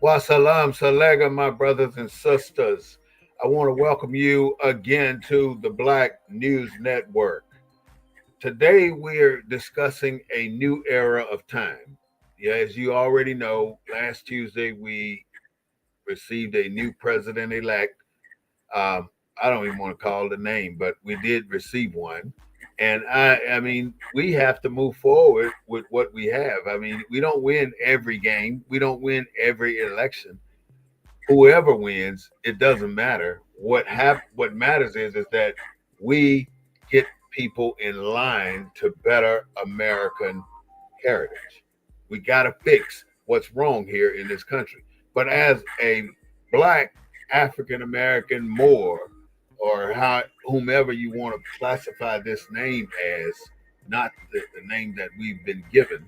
Wasalam Salega, my brothers and sisters. I want to welcome you again to the Black News Network. Today we're discussing a new era of time. Yeah, as you already know, last Tuesday we received a new president elect. I don't even want to call the name, but we did receive one. And I mean, we have to move forward with what we have. I mean, we don't win every game. We don't win every election. Whoever wins, it doesn't matter. What matters is that we get people in line to better American heritage. We got to fix what's wrong here in this country. But as a black African American Moor, or whomever you want to classify this name as, not the name that we've been given,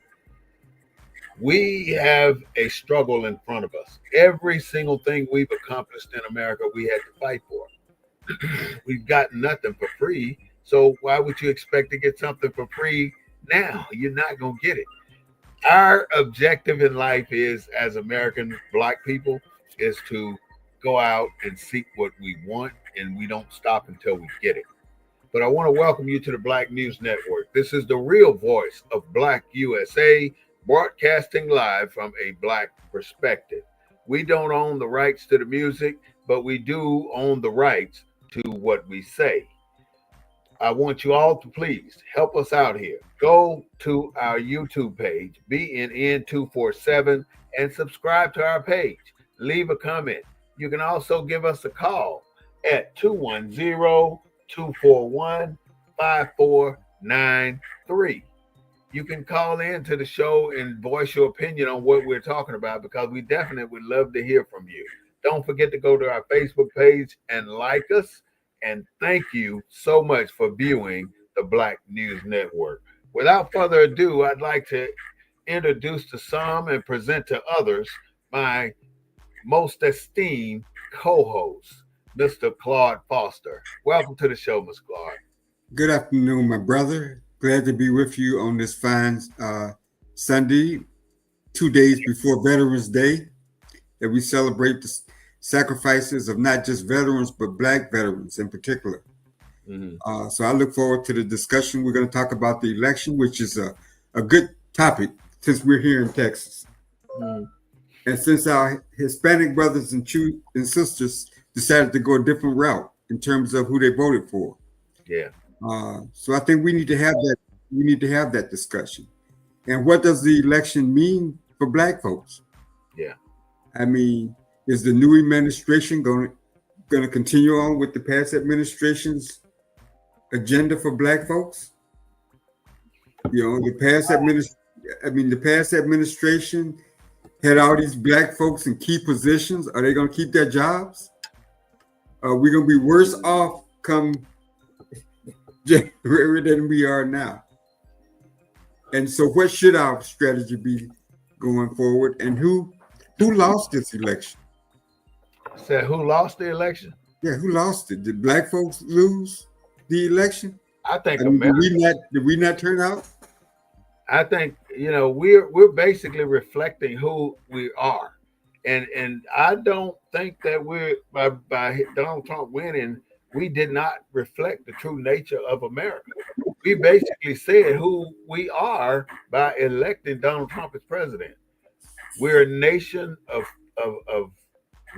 we have a struggle in front of us. Every single thing we've accomplished in America, we had to fight for. We've got nothing for free. So why would you expect to get something for free now? You're not going to get it. Our objective in life is, as American black people, is to go out and seek what we want, and we don't stop until we get it. But I want to welcome you to the Black News Network. This is the real voice of Black USA, broadcasting live from a Black perspective. We don't own the rights to the music, but we do own the rights to what we say. I want you all to please help us out here. Go to our YouTube page, BNN247, and subscribe to our page. Leave a comment. You can also give us a call at 210-241-5493. You can call in to the show and voice your opinion on what we're talking about, because we definitely would love to hear from you. Don't forget to go to our Facebook page and like us. And thank you so much for viewing the Black News Network. Without further ado, I'd like to introduce to some and present to others my most esteemed co-host, Mr. Claude Foster. Welcome to the show, Mr. Claude. Good afternoon, my brother. Glad to be with you on this fine Sunday, 2 days before Veterans Day, that we celebrate the sacrifices of not just veterans, but Black veterans in particular. So I look forward to the discussion. We're going to talk about the election, which is a good topic since we're here in Texas. And since our Hispanic brothers and sisters decided to go a different route in terms of who they voted for. Yeah. So I think we need to have that. We need to have that discussion. And what does the election mean for Black folks? Yeah. I mean, is the new administration going to continue on with the past administration's agenda for Black folks? You know, the past administration had all these Black folks in key positions. Are they going to keep their jobs? Are we going to be worse off come January than we are now? And so what should our strategy be going forward? And who lost this election? Said who lost the election? Yeah, who lost it? Did Black folks lose the election? I think America. Did we not turn out? I think, we're basically reflecting who we are. And I don't think that we're by Donald Trump winning, we did not reflect the true nature of America. We basically said who we are by electing Donald Trump as president. We're a nation of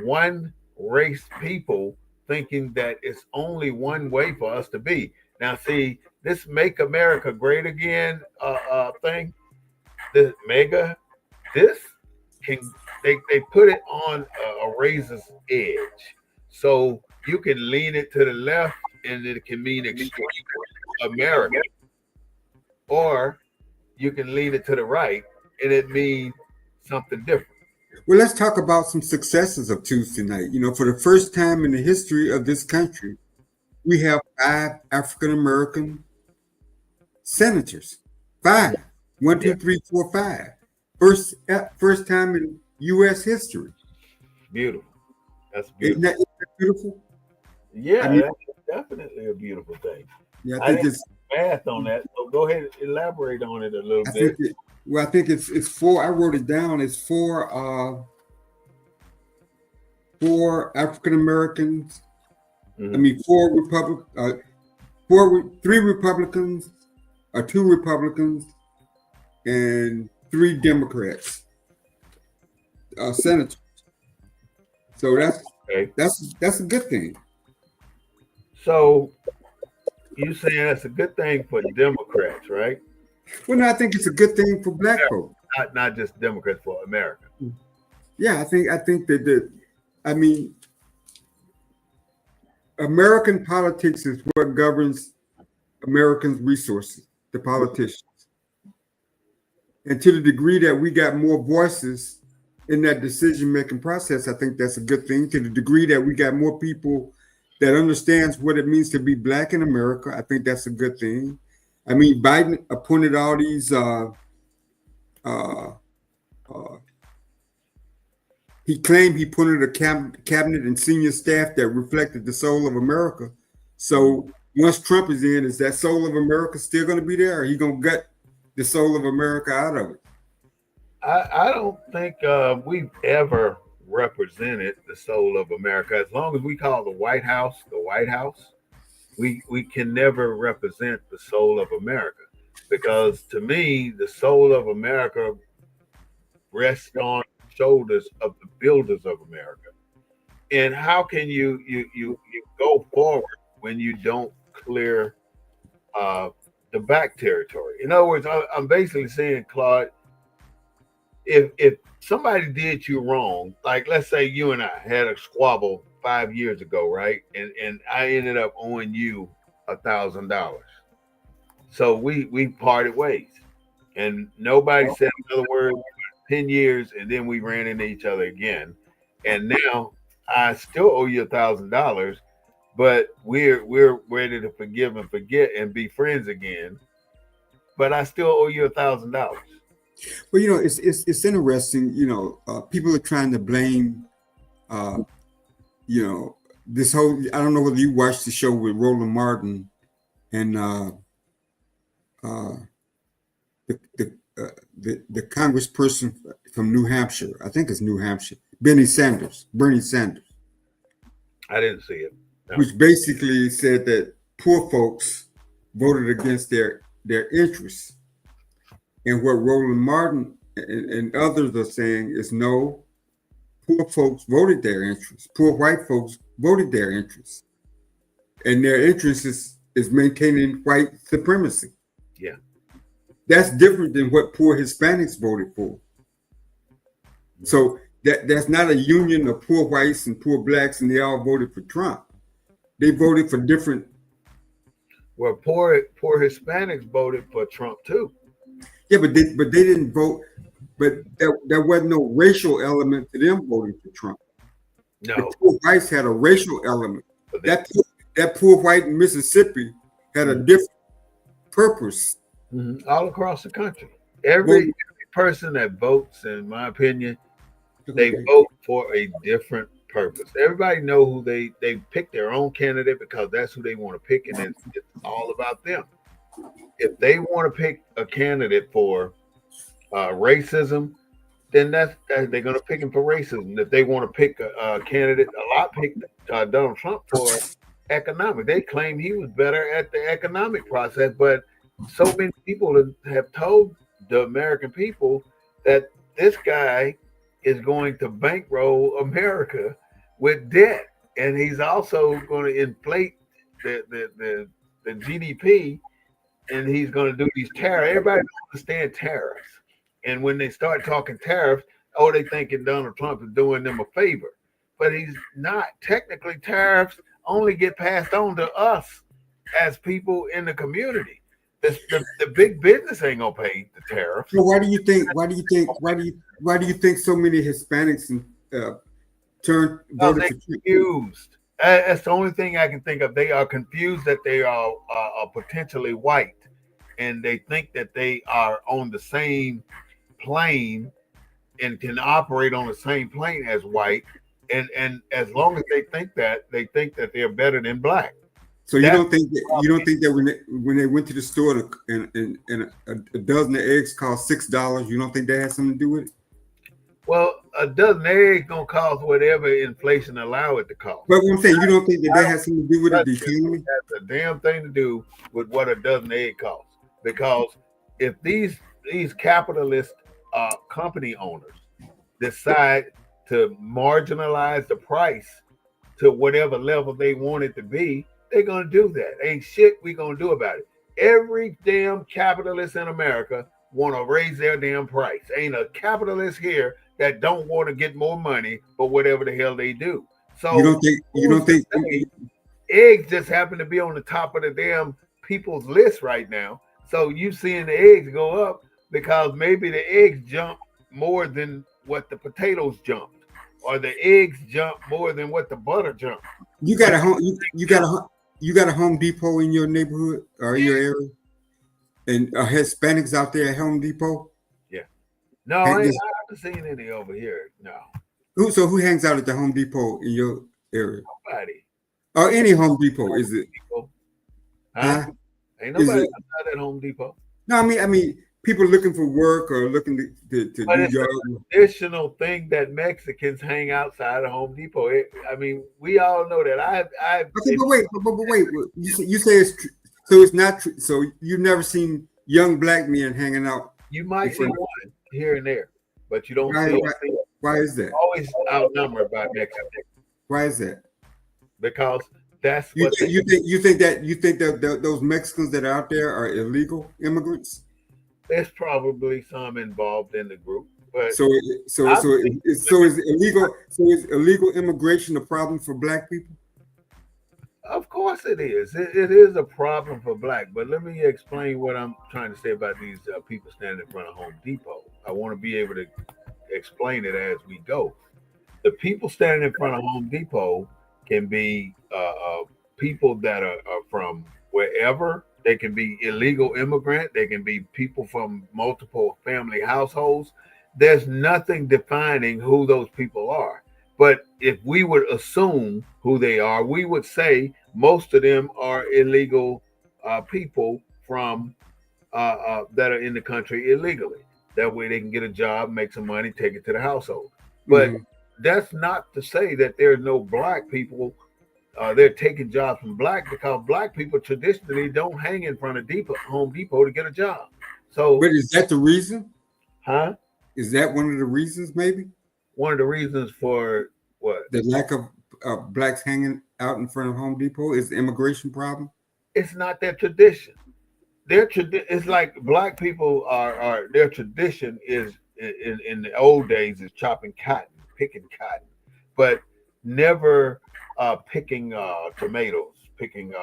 one race people, thinking that it's only one way for us to be. Now, see, this Make America Great Again thing, the mega, this can they put it on a razor's edge, so you can lean it to the left and it can mean extreme America, or you can lean it to the right and it means something different. Well, let's talk about some successes of Tuesday night. You know, for the first time in the history of this country, we have 5 African American senators. 5. 1, 2, 3, 4, 5. First time in U.S. history. Beautiful. That's beautiful. Isn't that beautiful? Yeah, that's definitely a beautiful thing. Yeah, I think it's math on that. So go ahead and elaborate on it a little bit. I think it's 4. I wrote it down. It's 4 4 African Americans. Mhm. I mean, 3 Republicans, 2 Republicans, and 3 Democrats, senators. So Okay. that's a good thing. So you saying that's a good thing for Democrats, right? Well, no, I think it's a good thing for Black folks. Not just Democrats, for America. Yeah, I think that I mean, American politics is what governs Americans' resources, the politicians. And to the degree that we got more voices in that decision-making process, I think that's a good thing. To the degree that we got more people that understands what it means to be Black in America, I think that's a good thing. I mean, Biden appointed all these he claimed he put in a cabinet and senior staff that reflected the soul of America. So once Trump is in, is that soul of America still going to be there, or he going to gut the soul of America out of it? I don't think we've ever represented the soul of America. As long as we call the White House, we can never represent the soul of America, because to me, the soul of America rests on the shoulders of the builders of America. And how can you go forward when you don't clear the back territory? In other words, I'm basically saying, Claude, if somebody did you wrong, like let's say you and I had a squabble 5 years ago, right? And I ended up owing you $1,000. So we parted ways, and nobody said another word for 10 years, and then we ran into each other again. And now I still owe you $1,000, but we're ready to forgive and forget and be friends again. But I still owe you $1,000. Well, it's interesting. People are trying to blame, this whole. I don't know whether you watched the show with Roland Martin and the congressperson from New Hampshire. I think it's New Hampshire. Bernie Sanders. I didn't see it. No. Which basically said that poor folks voted against their interests. And what Roland Martin and others are saying is no, poor folks voted their interests. Poor white folks voted their interests. And their interest is maintaining white supremacy. Yeah. That's different than what poor Hispanics voted for. So that's not a union of poor whites and poor blacks, and they all voted for Trump. They voted for different. Well, poor Hispanics voted for Trump too. Yeah, but they didn't vote. But there wasn't no racial element to them voting for Trump. No. The poor whites had a racial element. That poor white in Mississippi had a different purpose. Mm-hmm. All across the country. Every person that votes, in my opinion, they vote for a different purpose. Everybody know who they pick their own candidate because that's who they want to pick, and it's all about them. If they want to pick a candidate for racism, then they're going to pick him for racism. If they want to pick a candidate, a lot picked Donald Trump for economic. They claim he was better at the economic process, but so many people have told the American people that this guy is going to bankroll America with debt, and he's also going to inflate the GDP, and he's going to do these tariffs. Everybody understands tariffs, and when they start talking tariffs, they thinking Donald Trump is doing them a favor, but he's not. Technically, tariffs only get passed on to us as people in the community. The big business ain't gonna pay the tariffs. So why do you think so many Hispanics voted for confused? That's the only thing I can think of. They are confused that they are potentially white, and they think that they are on the same plane and can operate on the same plane as white. And as long as they think that they're better than black. So you don't think that when they went to the store and a dozen of eggs cost $6, you don't think that has something to do with it? Well, a dozen eggs gonna cost whatever inflation allow it to cost. But what I'm saying, you don't think that I that don't has something to do with it, think the it economy? has a damn thing to do with what a dozen egg costs. Because if these capitalist company owners decide to marginalize the price to whatever level they want it to be, they're gonna do that. Ain't shit we gonna do about it. Every damn capitalist in America want to raise their damn price. Ain't a capitalist here that don't want to get more money for whatever the hell they do. You So don't think you who's don't to think say eggs just happen to be on the top of the damn people's list right now? So you seeing the eggs go up because maybe the eggs jump more than what the potatoes jumped, or the eggs jump more than what the butter jumped. you got But a home you got a Home Depot in your neighborhood or in your area, and Hispanics out there at Home Depot? yeah, no, Hey, I this- haven't seen any over here. No, who hangs out at the Home Depot in your area? nobody. Or any Home Depot? Is it? Depot. Huh? Huh? Ain't Is nobody it? outside at Home Depot. No, I mean, people looking for work or looking to But do it's a yard. traditional thing that Mexicans hang outside of Home Depot. I mean, we all know that. Okay, but wait. You say it's so it's not true. So you've never seen young black men hanging out you in might see front of. one here and there, but you don't Why, see why, them. why is that? Always outnumbered by Mexicans Why is that? because that's You what think they. you think that those Mexicans that are out there are illegal immigrants? There's probably some involved in the group, but So I've seen so is illegal immigration a problem for black people? of course it is. It is a problem for black. But let me explain what I'm trying to say about these people standing in front of Home Depot. I want to be able to explain it as we go. The people standing in front of Home Depot can be people that are from wherever. They can be illegal immigrant. They can be people from multiple family households. There's nothing defining who those people are. But if we would assume who they are, we would say most of them are illegal people from that are in the country illegally. That way they can get a job, make some money, take it to the household. But Hmm. that's not to say that there's no black people. They're taking jobs from black because black people traditionally don't hang in front of Home Depot to get a job. So, But is that the reason? huh? Is that one of the reasons? Maybe One of the reasons for what? the lack of blacks hanging out in front of Home Depot is the immigration problem. It's not their tradition. It's like black people are their tradition is in the old days is chopping cotton, picking cotton, but never picking tomatoes, picking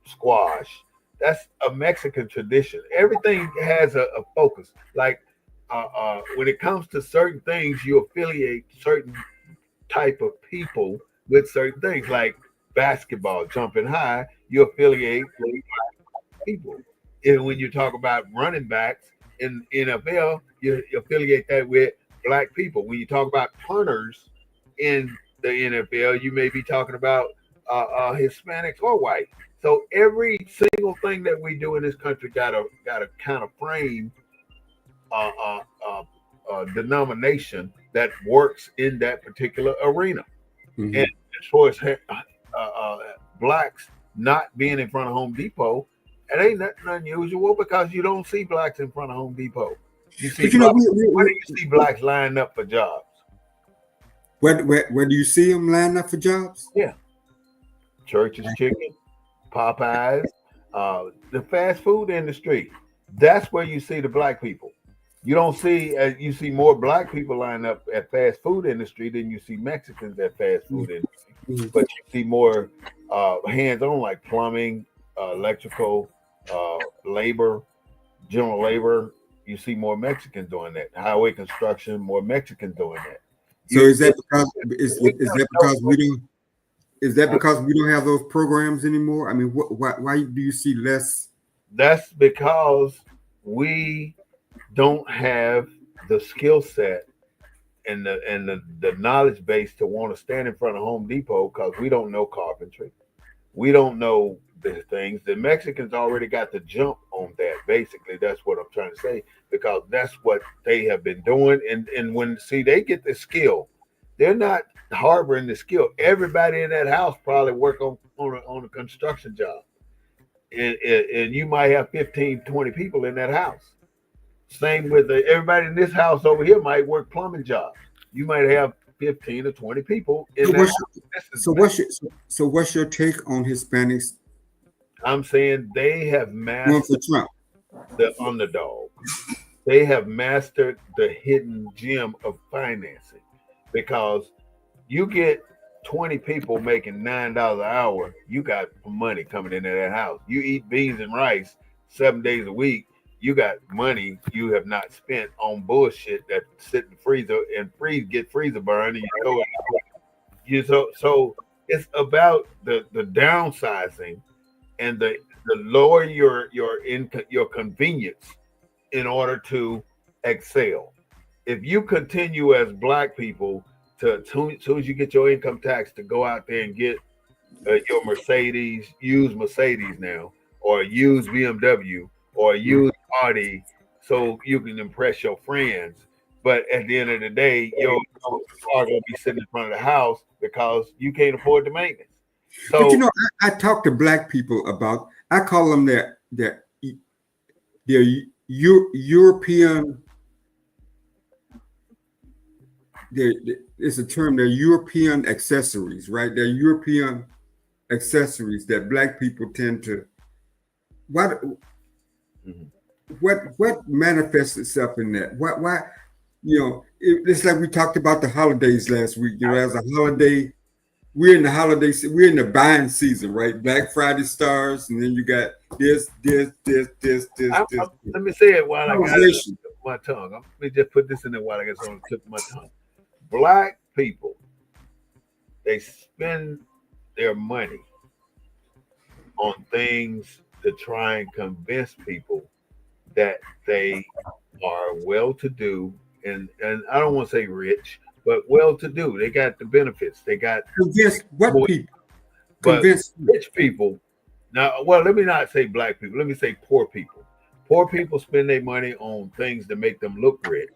squash. That's a Mexican tradition. Everything has a focus. Like when it comes to certain things, you affiliate certain type of people with certain things. Like basketball, jumping high, you affiliate with people. And when you talk about running backs in NFL, you affiliate that with black people. When you talk about punters in the NFL, you may be talking about Hispanics or white. So every single thing that we do in this country got a kind of frame uh, uh, uh, denomination that works in that particular arena. And Hmm. as far as blacks not being in front of Home Depot, it ain't nothing unusual because you don't see blacks in front of Home Depot. You see But you know, blacks. Where do you see blacks lining up for jobs? where do you see them lining up for jobs? Yeah, Church's Chicken, Popeyes, the fast food industry. That's where you see the black people. You don't see you see more black people line up at fast food industry than you see Mexicans at fast food industry. Mhm. But you see more hands on like plumbing, electrical, labor, general labor. You see more Mexicans doing that. Highway construction, more Mexicans doing that. So You is that because we is have that because we don't is that because we don't have those programs anymore? I mean, why do you see less? that's because we don't have the skill set and the knowledge base to want to stand in front of Home Depot because we don't know carpentry. We don't know the things. The Mexicans already got the jump on that. Basically, that's what I'm trying to say, because that's what they have been doing. And when see they get the skill, they're not harboring the skill. Everybody in that house probably work on a construction job, and you might have 15, 20 people in that house. Same with everybody in this house over here might work plumbing jobs. You might have 15 or 20 people in So that what's house. what's your take on Hispanics I'm saying they have going for mastered Trump? the underdog. They have mastered the hidden gem of financing, because you get 20 people making $9 an hour, you got money coming into that house. You eat beans and rice 7 days a week, you got money you have not spent on bullshit that sit in the freezer and get freezer burn, and you throw it out. So it's about the downsizing and the lower your convenience in order to excel. If you continue as black people to soon as you get your income tax to go out there and get your Mercedes, use Mercedes now, or use BMW, or use Audi, so you can impress your friends. But at the end of the day, your car gonna be sitting in front of the house because you can't afford the maintenance. But So I talk to black people about. I call them their European. It's a term. They're European accessories, right? They're European accessories that black people tend to. What mhm. what manifests itself in that? Why it's like we talked about the holidays last week. As a holiday, we're in the we're in the buying season, right? Black Friday stars, and then you got this. Let me say it while I got it on Conversation. the tip of my tongue. Let me just put this in there while I got it on the tip of my tongue. Black people, they spend their money on things to try and convince people that they are well to do, and I don't want to say rich, but well to do. They got the benefits. They got Convince what more, people? but Convince who? rich people now, well, let me not say black people. Let me say poor people. Poor people spend their money on things that make them look rich,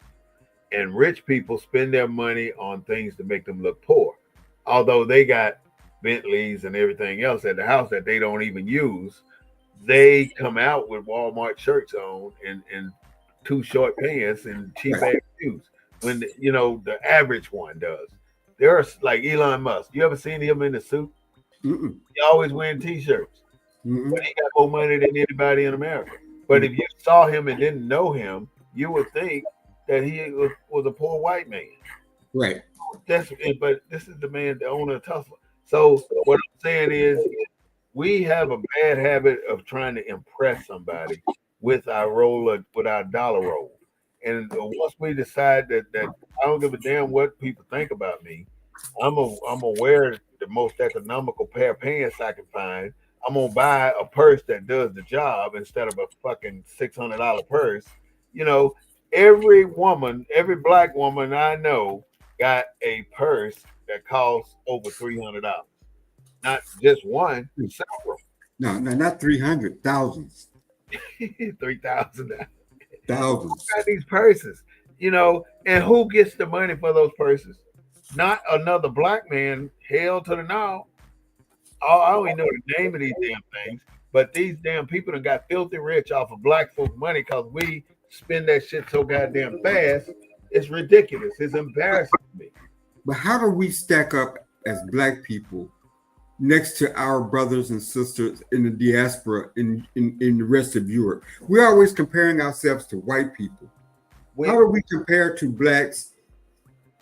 and rich people spend their money on things to make them look poor. Although they got Bentleys and everything else at the house that they don't even use, they come out with Walmart shirts on and too short pants and cheap Right. ass shoes. When the average one does. There's like Elon Musk. You ever seen him in a suit? Mm-mm. He always wearing t-shirts, but Mm-mm. he got more money than anybody in America. But if you saw him and didn't know him, you would think that he was a poor white man. Right. But this is the man, the owner of Tesla. So what I'm saying is, we have a bad habit of trying to impress somebody with with our dollar roll. And once we decide that I don't give a damn what people think about me, I'm gonna wear the most economical pair of pants I can find. I'm gonna buy a purse that does the job instead of a fucking $600 purse. You know, every black woman I know got a purse that costs over $300. Not just one, several. No, no, not 300, thousands. 3,000. Thousands. Got these purses, and who gets the money for those purses? Not another black man. Hell to the no. I don't even know the name of these damn things, but these damn people done got filthy rich off of black folk money because we spend that shit so goddamn fast. It's ridiculous. It's embarrassing to me. But how do we stack up as black people next to our brothers and sisters in the diaspora in the rest of Europe? We're always comparing ourselves to white people. We, How do we compare to blacks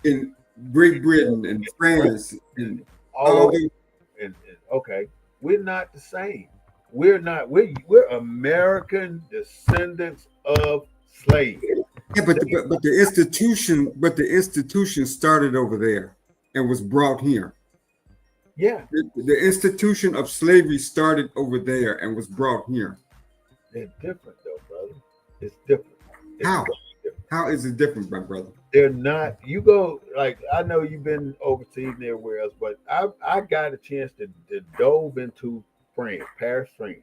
in Great Britain and France and all all over, those? okay, we're not the same. We're not. We're American descendants of slaves. Yeah, but the institution started over there and was brought here. Yeah, The institution of slavery started over there and was brought here. they're different though, brother. It's different. It's How? totally different. How is it different, my brother? They're not. You go like I know you've been overseas and everywhere else, but I got a chance to dove into France, Paris, France,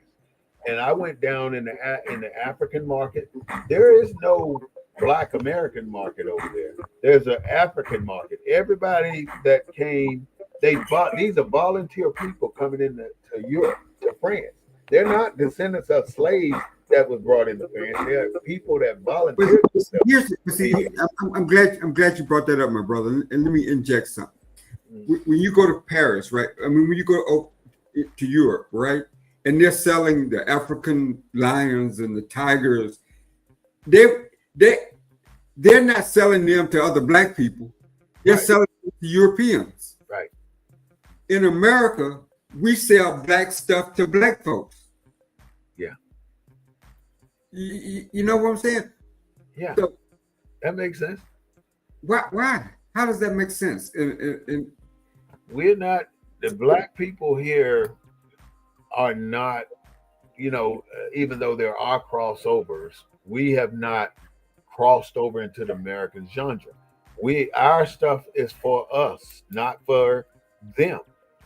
and I went down in the African market. There is no Black American market over there. There's an African market. Everybody that came, they bought. These are volunteer people coming into to Europe, to France. They're not descendants of slaves that was brought into France. They're people that But volunteered see, I'm glad you brought that up, my brother. And let me inject something. When you go to Paris, right? I mean, when you go to Europe, right? And they're selling the African lions and the tigers. They're not selling them to other Black people. They're selling them to Europeans. Right. In America, we sell Black stuff to Black folks. Yeah. You know what I'm saying? Yeah. So, that makes sense. Why? How does that make sense? And we're not, the Black people here are not, even though there are crossovers, we have not crossed over into the American genre. Our stuff is for us, not for them.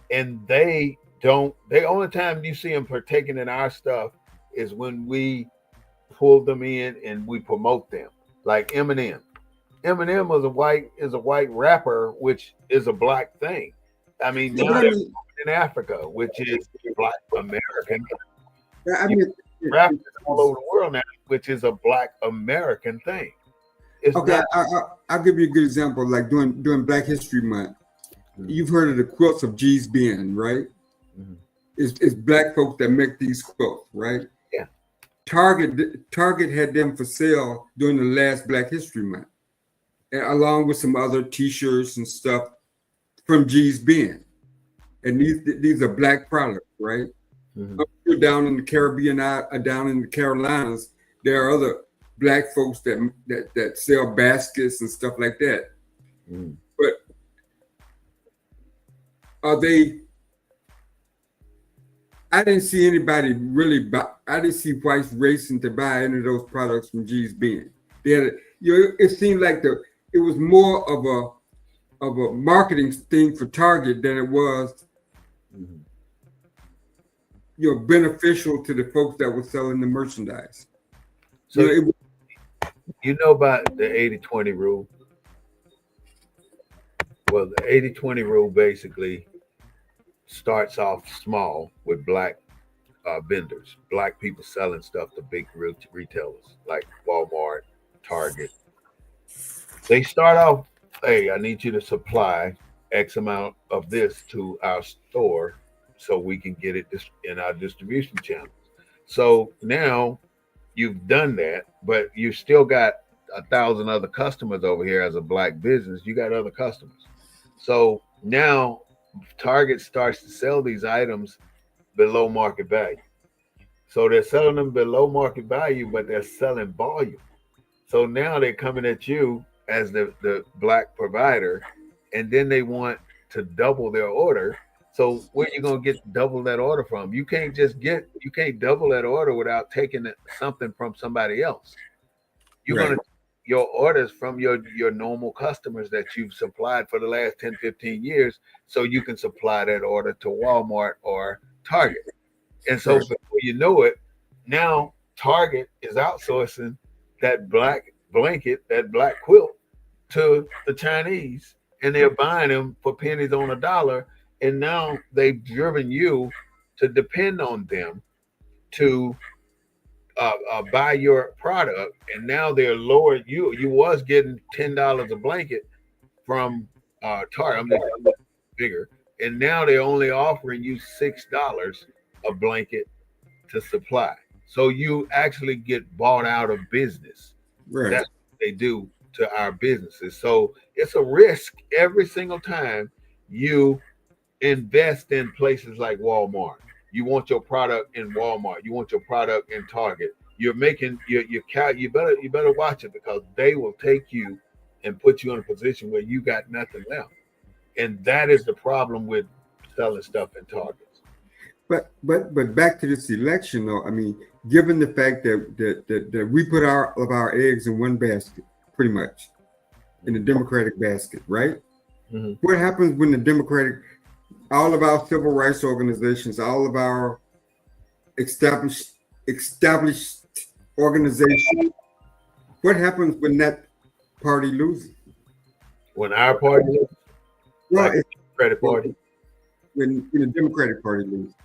And the only time you see them partaking in our stuff is when we pull them in and we promote them. Like Eminem. Eminem is a white rapper, which is a Black thing. I mean, now they're in Africa, which is Black American. I mean, rappers all over the world now, which is a Black American thing. Okay, I'll give you a good example. Like during Black History Month, you've heard of the quilts of G's Ben, right? Mm-hmm. It's Black folks that make these quilts, right? Yeah. Target had them for sale during the last Black History Month, and along with some other T-shirts and stuff from G's Ben. And these are Black products, right? Mm-hmm. Down in the Caribbean, down in the Carolinas, there are other Black folks that sell baskets and stuff like that. Mm. But are they? I didn't see anybody really buy. I didn't see whites racing to buy any of those products from G's Ben. It seemed like it was more of a marketing thing for Target than it was, beneficial to the folks that were selling the merchandise. So you know about the 80-20 rule? Well, the 80-20 rule basically starts off small with Black vendors, Black people selling stuff to big retailers like Walmart, Target. They start off, hey, I need you to supply X amount of this to our store so we can get it in our distribution channels. So now you've done that, but you still got 1,000 other customers over here as a Black business. You got other customers. So now Target starts to sell these items below market value. So they're selling them below market value, but they're selling volume. So now they're coming at you as the Black provider, and then they want to double their order. So where you gonna get double that order from? You can't double that order without taking something from somebody else. You're gonna your orders from your normal customers that you've supplied for the last 10, 15 years, so you can supply that order to Walmart or Target. And so before you know it, now Target is outsourcing that Black blanket, that Black quilt to the Chinese, and they're buying them for pennies on a dollar. And now they've driven you to depend on them to buy your product, and now they're lowered. You was getting $10 a blanket from Target. I'm just bigger, and now they're only offering you $6 a blanket to supply. So you actually get bought out of business. Right. That's what they do to our businesses. So it's a risk every single time you invest in places like Walmart. You want your product in Walmart. You want your product in Target. You're making you better watch it, because they will take you and put you in a position where you got nothing left. And that is the problem with selling stuff in Targets. But back to this election though, I mean, given the fact that we put our eggs in one basket, pretty much, in the Democratic basket, right? Mm-hmm. What happens when all of our civil rights organizations, all of our established organization. What happens when that party loses? When our party loses, Well, like the Democratic Party, when the Democratic Party loses,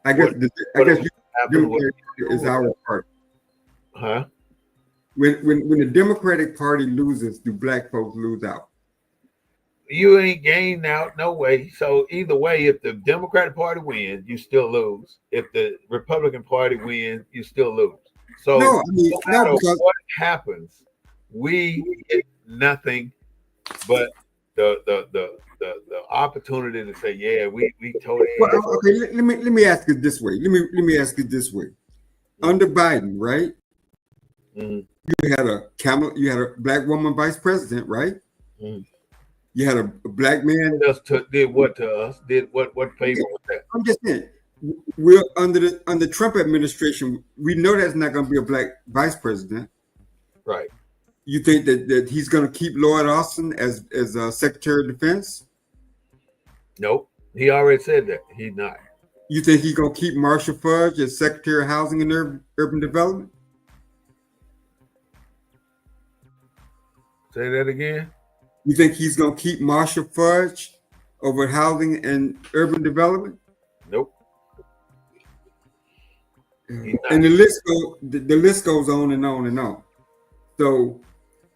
I what guess what the happened with, Democratic Party is our party. huh? When the Democratic Party loses, do black folks lose out? You ain't gained out no way. So either way, if the Democratic Party wins, you still lose. If the Republican Party wins, you still lose. So No, I mean no no, matter because what happens, we get nothing but the opportunity to say, yeah, we totally well, okay. Let me ask it this way. Let me ask it this way. Under Biden, right? mm, You had a black woman vice president, right? mm. You had a black man. Did what to us? Did what favor with that? I'm just saying, we're under Trump administration. We know that's not going to be a black vice president. Right. You think that he's going to keep Lloyd Austin as Secretary of Defense? Nope. He already said that. He's not. You think he's going to keep Marshall Fudge as Secretary of Housing and Urban Development? Say that again. You think he's going to keep Marshall Fudge over housing and urban development? Nope. And the list goes on and on and on. So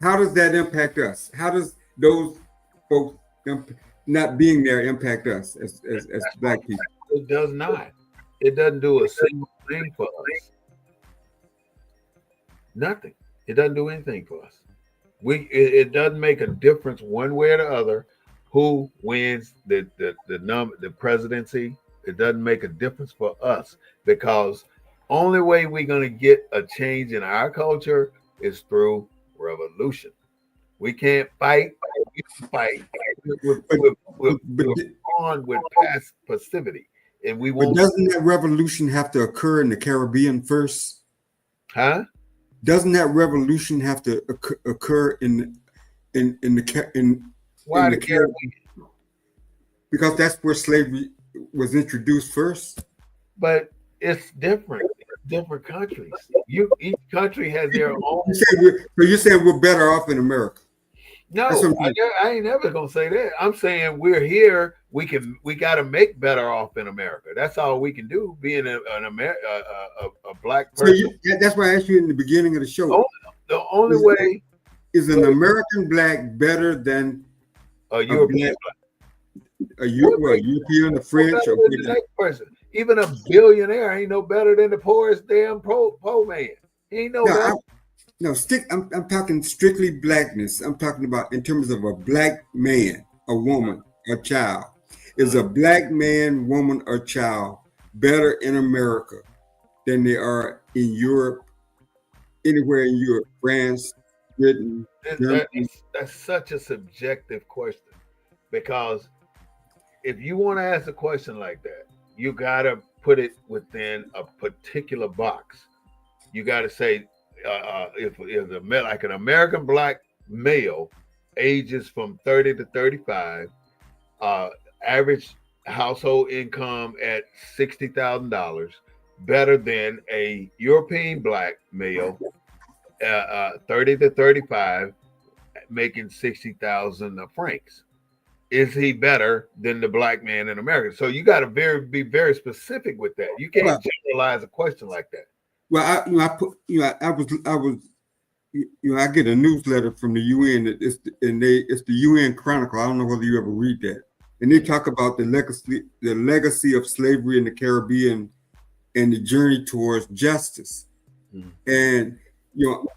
how does that impact us? How does those folks not being there impact us as black people? It does not. It doesn't do a single thing for us. Nothing. It doesn't do anything for us. It doesn't make a difference one way or the other who wins the presidency. It doesn't make a difference for us because only way we're going to get a change in our culture is through revolution. We can't fight. We can fight. We're on with past passivity, and we won't. But doesn't that revolution have to occur in the Caribbean first? Huh? Doesn't that revolution have to occur in Why the Caribbean? Because that's where slavery was introduced first. But it's different. Different countries. Each country has their own. So you're saying we're better off in America? No, I ain't never gonna say that. I'm saying we're here. We got to make better off in America. That's all we can do. Being a black person. So that's why I asked you in the beginning of the show. The only way is an American black better than a European black? A European, a French, or the next person. Even a billionaire ain't no better than the poorest damn poor man. He ain't no better. I'm talking strictly blackness. I'm talking about in terms of a black man, a woman, a child. Is a black man, woman, or child better in America than they are in Europe, anywhere in Europe, France, Britain, Germany? That's such a subjective question because if you want to ask a question like that, you got to put it within a particular box. You got to say, if like an American black male ages from 30 to 35, average household income at $60,000, better than a European black male, 30 to 35, making 60,000 francs. Is he better than the black man in America? So you got to be very specific with that. You can't generalize a question like that. Well, I get a newsletter from the UN. It's the UN Chronicle. I don't know whether you ever read that. And they talk about the legacy of slavery in the Caribbean and the journey towards justice. Mm-hmm. And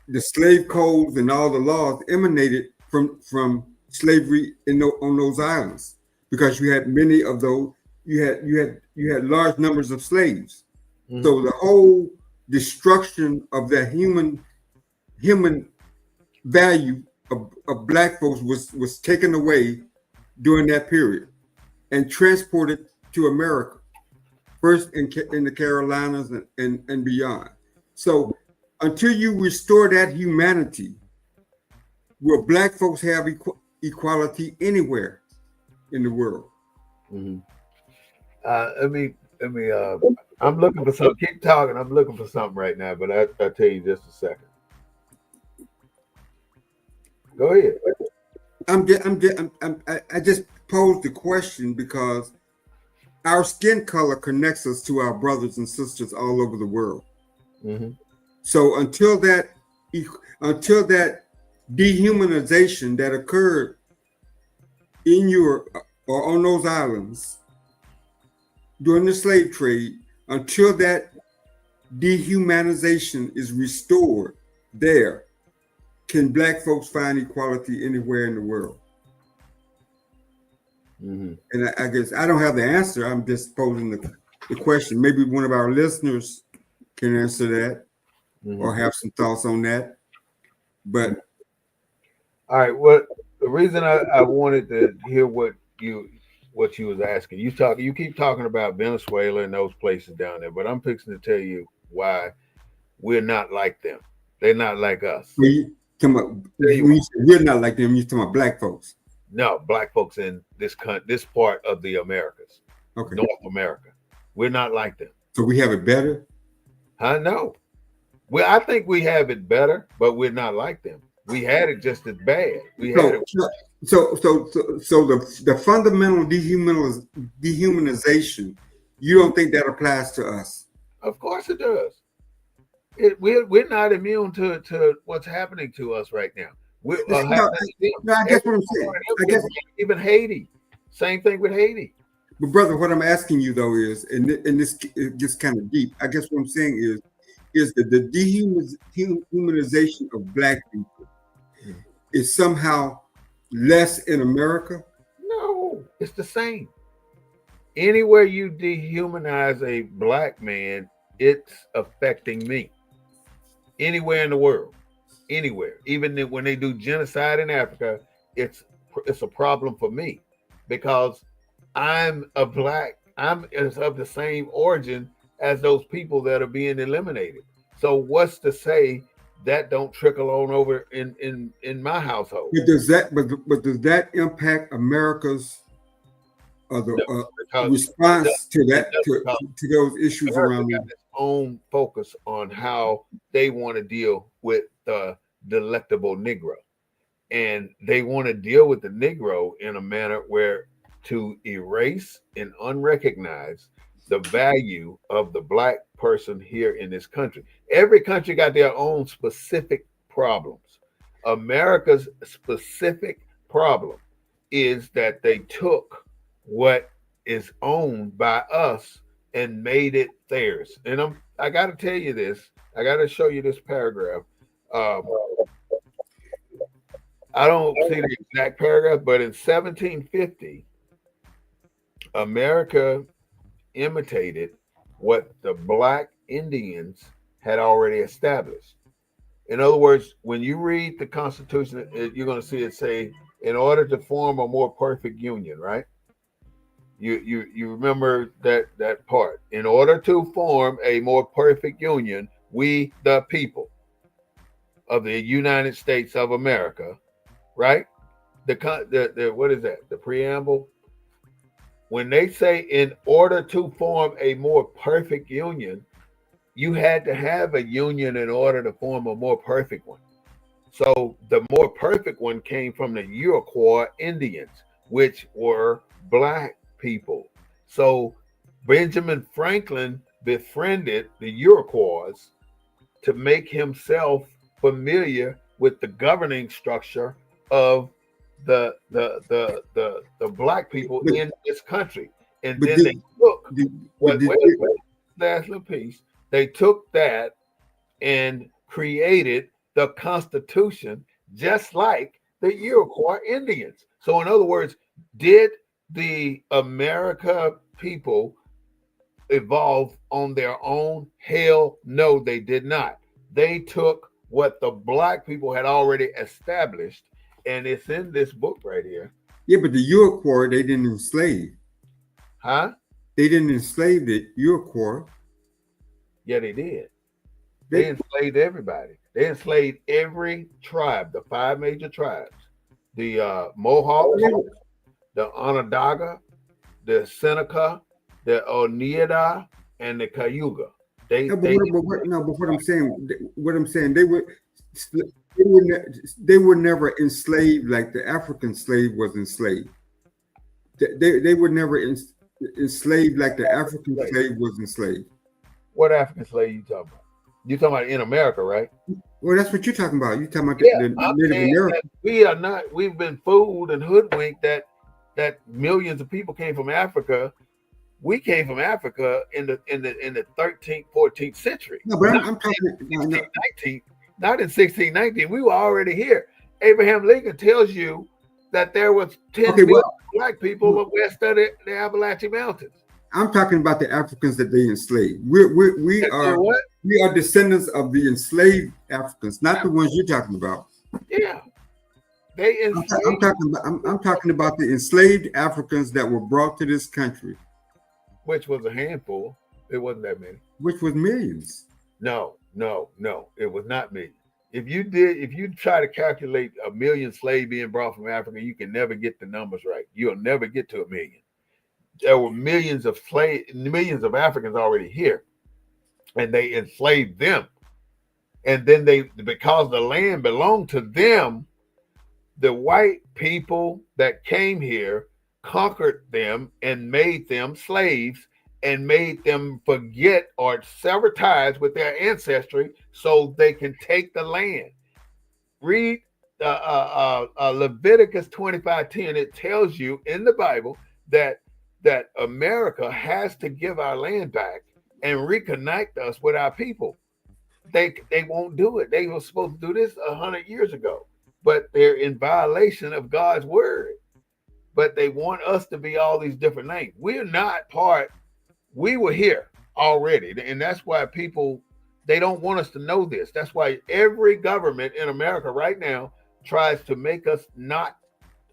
the slave codes and all the laws emanated from slavery on those islands, because you had many of those. You had large numbers of slaves. Mm-hmm. So the whole destruction of that human value of black folks was taken away during that period and transported to America, first in the Carolinas and beyond. So until you restore that humanity, will black folks have equality anywhere in the world? Mm-hmm. Let me I'm looking for something. Keep talking. I'm looking for something right now, but I'll tell you just a second. Go ahead. I just posed the question because our skin color connects us to our brothers and sisters all over the world. Mm-hmm. So until that dehumanization that occurred in Europe or on those islands during the slave trade, until that dehumanization is restored there, can Black folks find equality anywhere in the world? Mm-hmm. And I guess I don't have the answer. I'm just posing the question. Maybe one of our listeners can answer that or have some thoughts on that. But all right, well, the reason I wanted to hear what you was asking, you keep talking about Venezuela and those places down there, but I'm fixing to tell you why we're not like them. They're not like us. we're not like them. You're talking about Black folks. No, Black folks in this part of the Americas, Okay. North America, we're not like them. So we have it better. I know. Well, I think we have it better, but we're not like them. We had it just as bad. So the fundamental dehumanization, you don't think that applies to us? Of course it does. We're not immune to what's happening to us right now. I guess what I'm saying. I guess even Haiti, same thing with Haiti. But brother, what I'm asking you though is, and this it gets kind of deep. I guess what I'm saying is that the dehumanization of Black people is somehow less in America? No, it's the same. Anywhere you dehumanize a Black man, it's affecting me. Anywhere in the world, anywhere, even when they do genocide in Africa, it's a problem for me because I'm of the same origin as those people that are being eliminated. So what's to say that don't trickle on over in my household? But does that impact America's response to those issues around its own focus on how they want to deal with the delectable Negro, and they want to deal with the Negro in a manner where to erase and unrecognize the value of the Black person here in this country. Every country got their own specific problems. America's specific problem is that they took what is owned by us and made it theirs. And I got to tell you this. I got to show you this paragraph. I don't see the exact paragraph, but in 1750, America imitated what the Black Indians had already established. In other words, when you read the Constitution, you're going to see it say, in order to form a more perfect union, right? You remember that part. In order to form a more perfect union, we the people of the United States of America, right? The what is that? The preamble. When they say in order to form a more perfect union, you had to have a union in order to form a more perfect one. So the more perfect one came from the Iroquois Indians, which were Black people. So Benjamin Franklin befriended the Iroquois to make himself familiar with the governing structure of the Black people in this country. And then they took last little piece. They took that and created the Constitution just like the Iroquois Indians. So in other words, did the America people evolve on their own? Hell no, they did not. They took what the Black people had already established, and it's in this book right here. Yeah, but the Iroquois, they didn't enslave. Huh? They didn't enslave the Iroquois. Yeah, they did. They enslaved everybody. They enslaved every tribe, the 5 major tribes. The Mohawks, the Onondaga, the Seneca, the Oneida, and the Cayuga. No, but what I'm saying, they were never enslaved like the African slave was enslaved. They were never enslaved like the African slave was enslaved. What African slave you talking about? You talking about in America, right? Well, that's what you're talking about. You're talking about the I'm Native saying American. that we are not. We've been fooled and hoodwinked that millions of people came from Africa. We came from Africa in the 13th, 14th century. No, but not I'm talking. in 1619, not in 1619. We were already here. Abraham Lincoln tells you that there was 10 million black people west of the Appalachian Mountains. I'm talking about the Africans that they enslaved. We are descendants of the enslaved Africans, not the ones you're talking about. Yeah, they enslaved. I'm talking about the enslaved Africans that were brought to this country, which was a handful. It wasn't that many. Which was millions. No, it was not millions. If you try to calculate a million slaves being brought from Africa, you can never get the numbers right. You'll never get to a million. There were millions of Africans already here, and they enslaved them. And then because the land belonged to them, the white people that came here conquered them and made them slaves and made them forget or sever ties with their ancestry so they can take the land. Read Leviticus 25:10. It tells you in the Bible that America has to give our land back and reconnect us with our people. They won't do it. They were supposed to do this 100 years ago, but they're in violation of God's word. But they want us to be all these different names. We're not part. We were here already, and that's why people, they don't want us to know this. That's why every government in America right now tries to make us not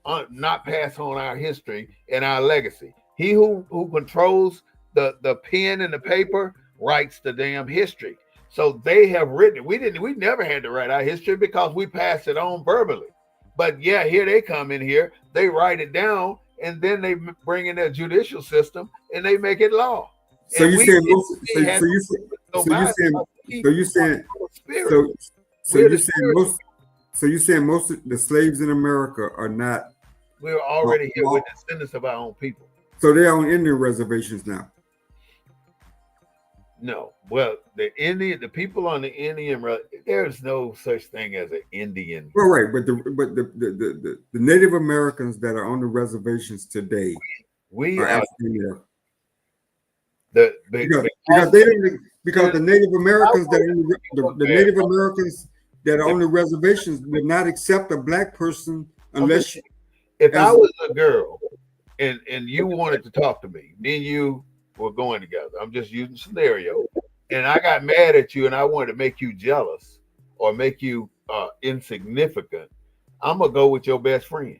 pass on our history and our legacy. He who controls the pen and the paper writes the damn history. So they have written it. We never had to write our history because we passed it on verbally. But yeah, here they come in here, they write it down, and then they bring in their judicial system and they make it law. So you're saying most of the slaves in America are not. We're already here with descendants of our own people. So they're on Indian reservations now. No, well, the people on the Indian, there's no such thing as an Indian. Well, right, but the Native Americans that are on the reservations today, we are African because the Native Americans Native Americans that are on the reservations would not accept a black person unless. If I was a girl and you wanted to talk to me, me and you were going together. I'm just using scenario, and I got mad at you and I wanted to make you jealous or make you insignificant. I'm gonna go with your best friend,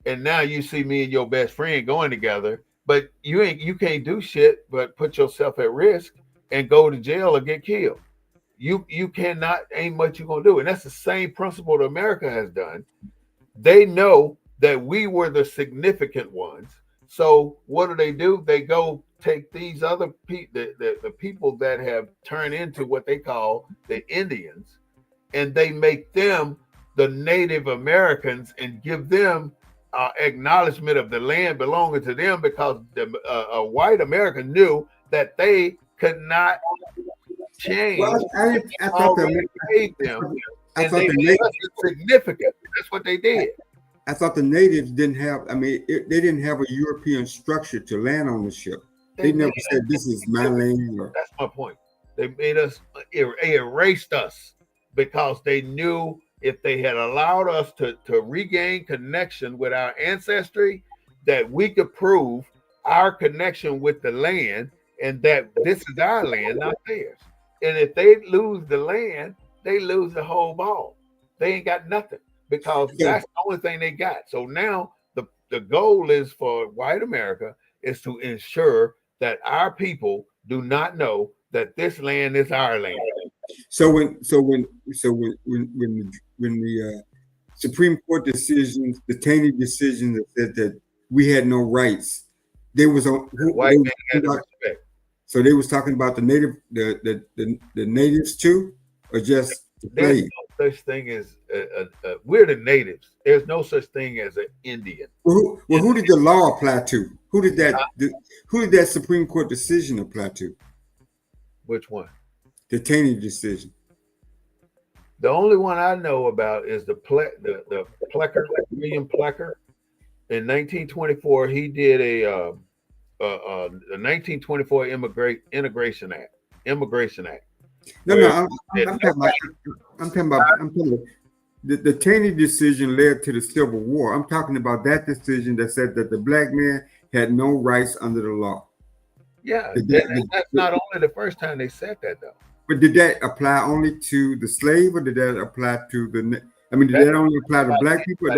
and now you see me and your best friend going together, but you can't do shit but put yourself at risk and go to jail or get killed. You cannot, ain't much you're gonna do, and that's the same principle that America has done. They know that we were the significant ones. So what do? They go take these other people, the people that have turned into what they call the Indians, and they make them the Native Americans and give them acknowledgement of the land belonging to them, because a white American knew that they could not change. Well, I thought they made them, and they made us significant. That's what they did. I thought the natives didn't have. I mean, they didn't have a European structure to land ownership. They never said this is my land. That's my point. They made us, erased us, because they knew if they had allowed us to regain connection with our ancestry, that we could prove our connection with the land and that this is our land, not theirs. And if they lose the land, they lose the whole ball. They ain't got nothing, because that's the only thing they got. So now the goal is for white America is to ensure that our people do not know that this land is our land. So when the Supreme Court decisions, the Taney decision that said that we had no rights, there was a white man had to respect. So they was talking about the native, the natives too, or just the There's slave. no such thing as we're the natives. There's no such thing as an Indian. Who did the law apply to? Who did that Supreme Court decision apply to? Which one? The Taney decision. The only one I know about is the Plecker, William Plecker. In 1924, he did the 1924 Integration Act. Immigration Act. No, no, Where I'm talking about. I'm talking about the Taney decision led to the Civil War. I'm talking about that decision that said that the black man had no rights under the law. yeah, Did that's not only the first time they said that though. but did that apply only to the slave, or did that apply to the? I mean, did That that only apply to black people,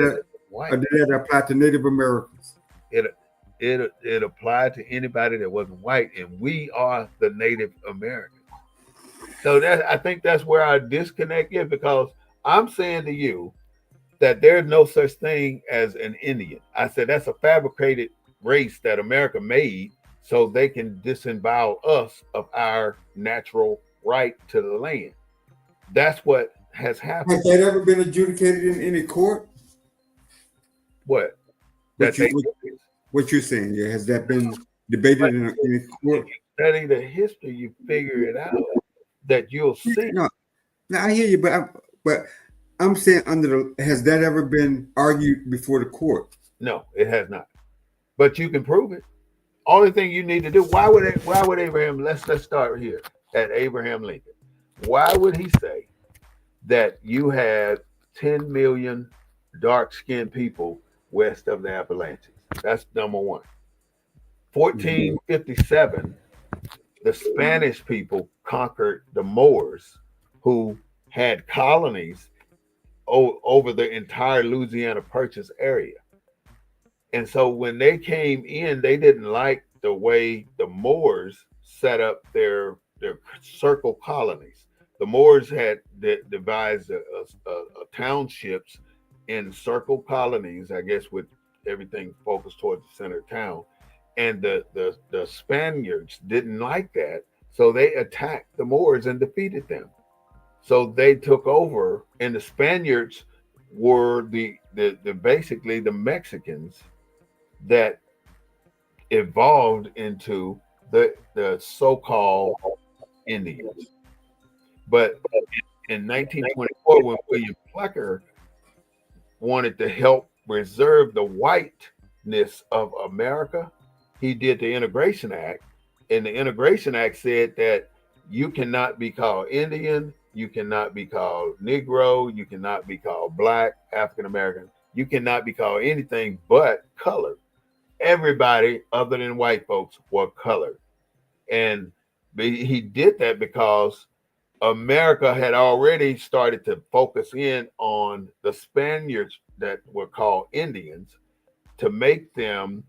white. or did that apply to Native Americans? It it applied to anybody that wasn't white, and we are the Native Americans. So that I think that's where our disconnect is because I'm saying to you that there's no such thing as an Indian. I said that's a fabricated race that America made so they can disembowel us of our natural right to the land. That's what has Has happened. that ever been adjudicated in any court? What? What That you they what you're saying? Yeah, has that been debated in any if court? you study the history, you figure it out that you'll see. No, no, I hear you, but I'm saying has that ever been argued before the court? No, it has not. But you can prove it. Only thing you need to do. Why would Abraham? Let's start here at Abraham Lincoln. Why would he say that you had 10 million dark-skinned people west of the Appalachians? That's number one. 1457, the Spanish people conquered the Moors, who had colonies over the entire Louisiana Purchase area. And so when they came in, they didn't like the way the Moors set up their circle colonies. The Moors had devised townships in circle colonies, I guess, with everything focused towards the center of town. And the Spaniards didn't like that, so they attacked the Moors and defeated them. So they took over, and the Spaniards were the basically the Mexicans that evolved into the so-called Indians. But in 1924, when William Plucker wanted to help preserve the whiteness of America, he did the Integration Act. And the Integration Act said that you cannot be called Indian, you cannot be called Negro, you cannot be called Black, African American, you cannot be called anything but colored. Everybody other than white folks were colored. And he did that because America had already started to focus in on the Spaniards that were called Indians to make them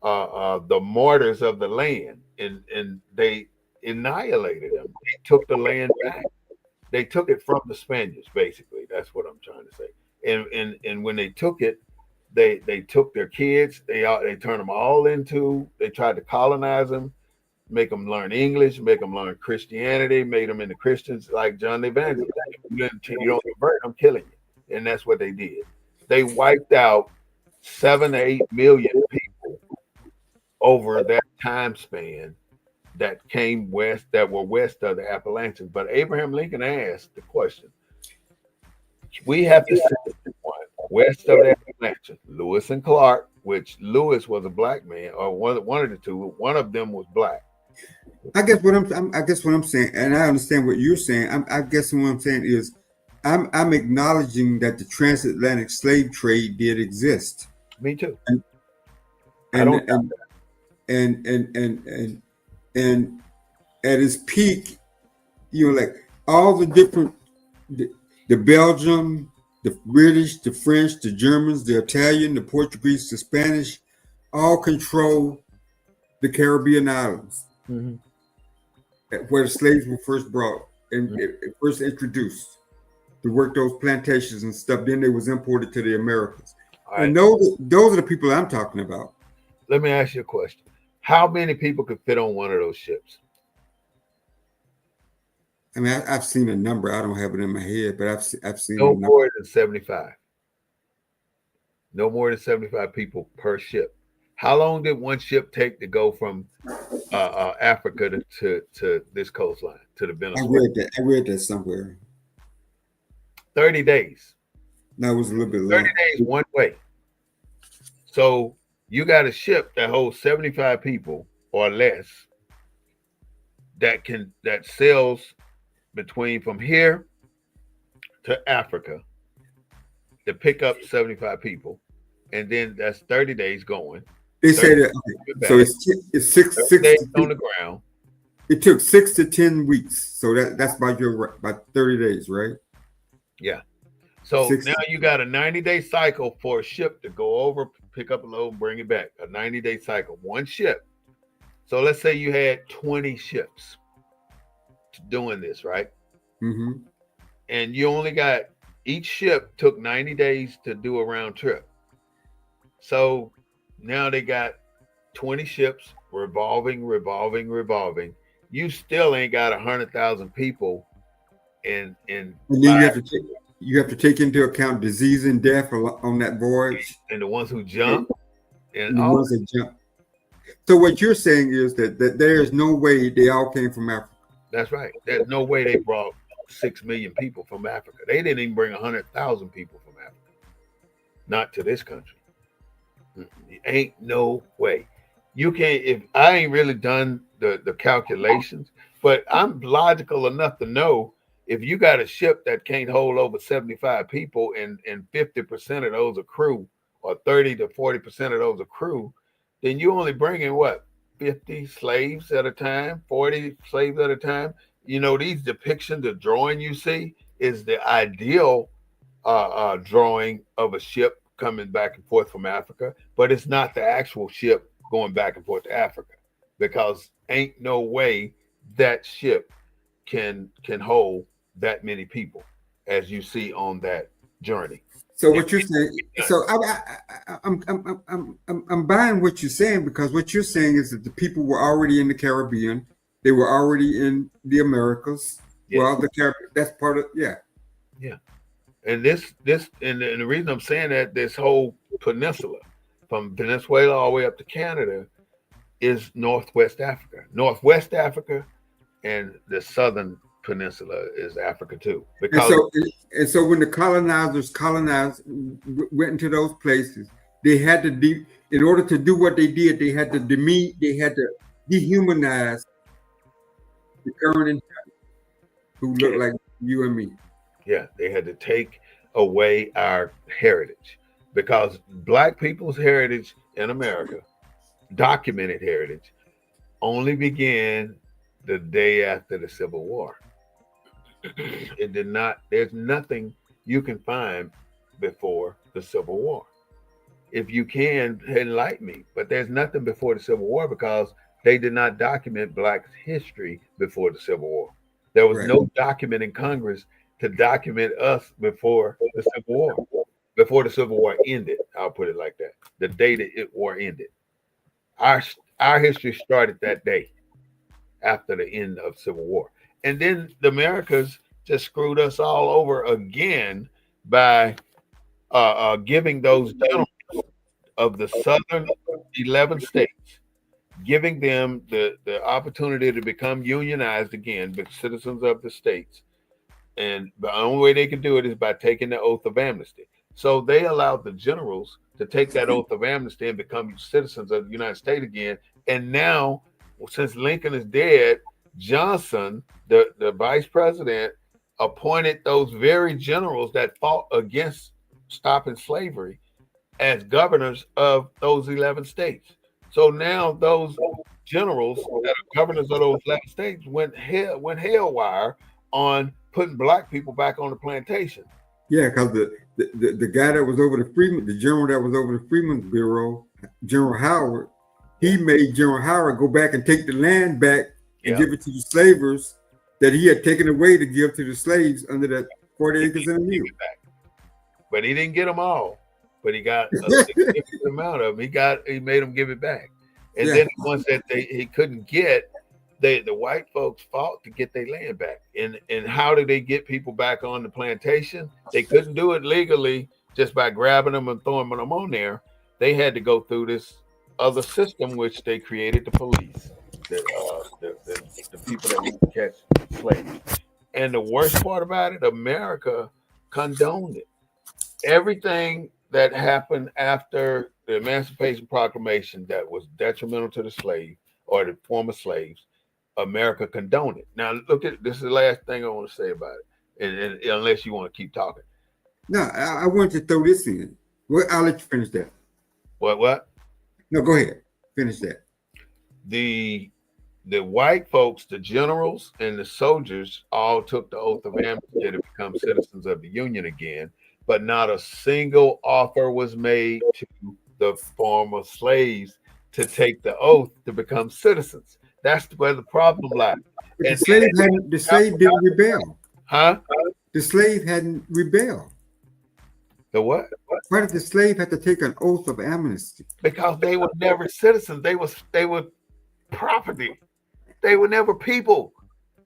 the martyrs of the land, and they annihilated them. They took the land back. They took it from the Spaniards, basically. That's what I'm trying to say. And when they took it, they took their kids. They turned them all into. They tried to colonize them, make them learn English, make them learn Christianity, made them into Christians like John the Evangelist. You don't convert, I'm killing you. And that's what they did. They wiped out 7 to 8 million people over that time span that came west, that were west of the Appalachians. But Abraham Lincoln asked the question, we have to send one west of the Appalachians, Lewis and Clark, which Lewis was a black man, or one of the two. One of them was black. I guess what I'm saying, and I understand what you're saying. I guess what I'm saying is, I'm acknowledging that the transatlantic slave trade did exist. Me too. And I don't doubt and at its peak, like all the different, the Belgium, the British, the French, the Germans, the Italian, the Portuguese, the Spanish, all control the Caribbean islands. Mhm. Where the slaves were first brought and first introduced to work those plantations and stuff. Then they was imported to the Americas. All right. And those are the people I'm talking about. Let me ask you a question. How many people could fit on one of those ships? I mean, I've seen a number. I don't have it in my head, but I've seen a No number. more than 75. No more than 75 people per ship. How long did one ship take to go from Africa to this coastline, to the Venezuela? I read that somewhere. 30 days. That was a little bit 30 long. days one way. So you got a ship that holds 75 people or less that sails between from here to Africa to pick up 75 people, and then that's 30 days going. They say that. Okay. So it's six days on the ground. It took 6 to 10 weeks. So that's about 30 days, right? Yeah. So now you got a 90-day cycle for a ship to go over, pick up a load, and bring it back. A 90-day cycle, one ship. So let's say you had 20 ships doing this, right? Mm-hmm. And you only got, each ship took 90 days to do a round trip. So now they got 20 ships revolving. You still ain't got 100,000 people in. And then you have to take into account disease and death on that voyage, and the ones who jump, and the ones that jump. So what you're saying is that there is no way they all came from Africa. That's right. There's no way they brought 6 million people from Africa. They didn't even bring 100,000 people from Africa. Not to this country. Ain't no way. You can't. If I ain't really done the calculations, but I'm logical enough to know if you got a ship that can't hold over 75 people and 50% of those are crew, or 30 to 40% of those are crew, then you only bringing what, 50 slaves at a time, 40 slaves at a time. You know, these depictions, the drawing you see is the ideal drawing of a ship coming back and forth from Africa, but it's not the actual ship going back and forth to Africa, because ain't no way that ship can hold that many people as you see on that journey. So what you're saying, so I'm buying what you're saying, because what you're saying is that the people were already in the Caribbean, they were already in the Americas. Yes. Well, the Caribbean, that's part of, yeah. And the reason I'm saying that this whole peninsula, from Venezuela all the way up to Canada, is Northwest Africa. Northwest Africa and the southern peninsula is Africa too. Because and so when the colonizers went into those places, they had to in order to do what they did, they had to dehumanize the current inhabitants who look like you and me. Yeah, they had to take away our heritage, because Black people's heritage in America, documented heritage, only began the day after the Civil War. It did not. There's nothing you can find before the Civil War. If you can, enlighten me. But there's nothing before the Civil War, because they did not document Black history before the Civil War. There was no document in Congress to document us before the Civil War. Before the Civil War ended, I'll put it like that. The day that it war ended. Our history started that day after the end of Civil War. And then the Americas just screwed us all over again by giving those generals of the southern 11 states, giving them the opportunity to become unionized again, but citizens of the states. And the only way they can do it is by taking the oath of amnesty. So they allowed the generals to take that oath of amnesty and become citizens of the United States again. And now, since Lincoln is dead, Johnson, the vice president, appointed those very generals that fought against stopping slavery as governors of those 11 states. So now those generals that are governors of those 11 states went haywire on putting Black people back on the plantation. Yeah, because the guy that was over the general that was over the Freedmen's Bureau, General Howard, he made General Howard go back and take the land back and give it to the slavers that he had taken away to give to the slaves under that 40 acres and a mule. But he didn't get them all. But he got a significant amount of them. He made them give it back. And then the ones that he couldn't get, the white folks fought to get their land back. And how did they get people back on the plantation? They couldn't do it legally just by grabbing them and throwing them on there. They had to go through this other system, which they created the police, the people that would catch slaves. And the worst part about it, America condoned it. Everything that happened after the Emancipation Proclamation that was detrimental to the slave or the former slaves, America condoned it. Now, look at this is the last thing I want to say about it, and unless you want to keep talking. No, I wanted to throw this in. Well, I'll let you finish that. What? No, go ahead. Finish that. The white folks, the generals and the soldiers all took the oath of amnesty to become citizens of the Union again, but not a single offer was made to the former slaves to take the oath to become citizens. That's where the problem lies. But the slave didn't rebel. Huh? The slave hadn't rebelled. The what? Why did the slave have to take an oath of amnesty? Because they were never citizens. They were property. They were never people.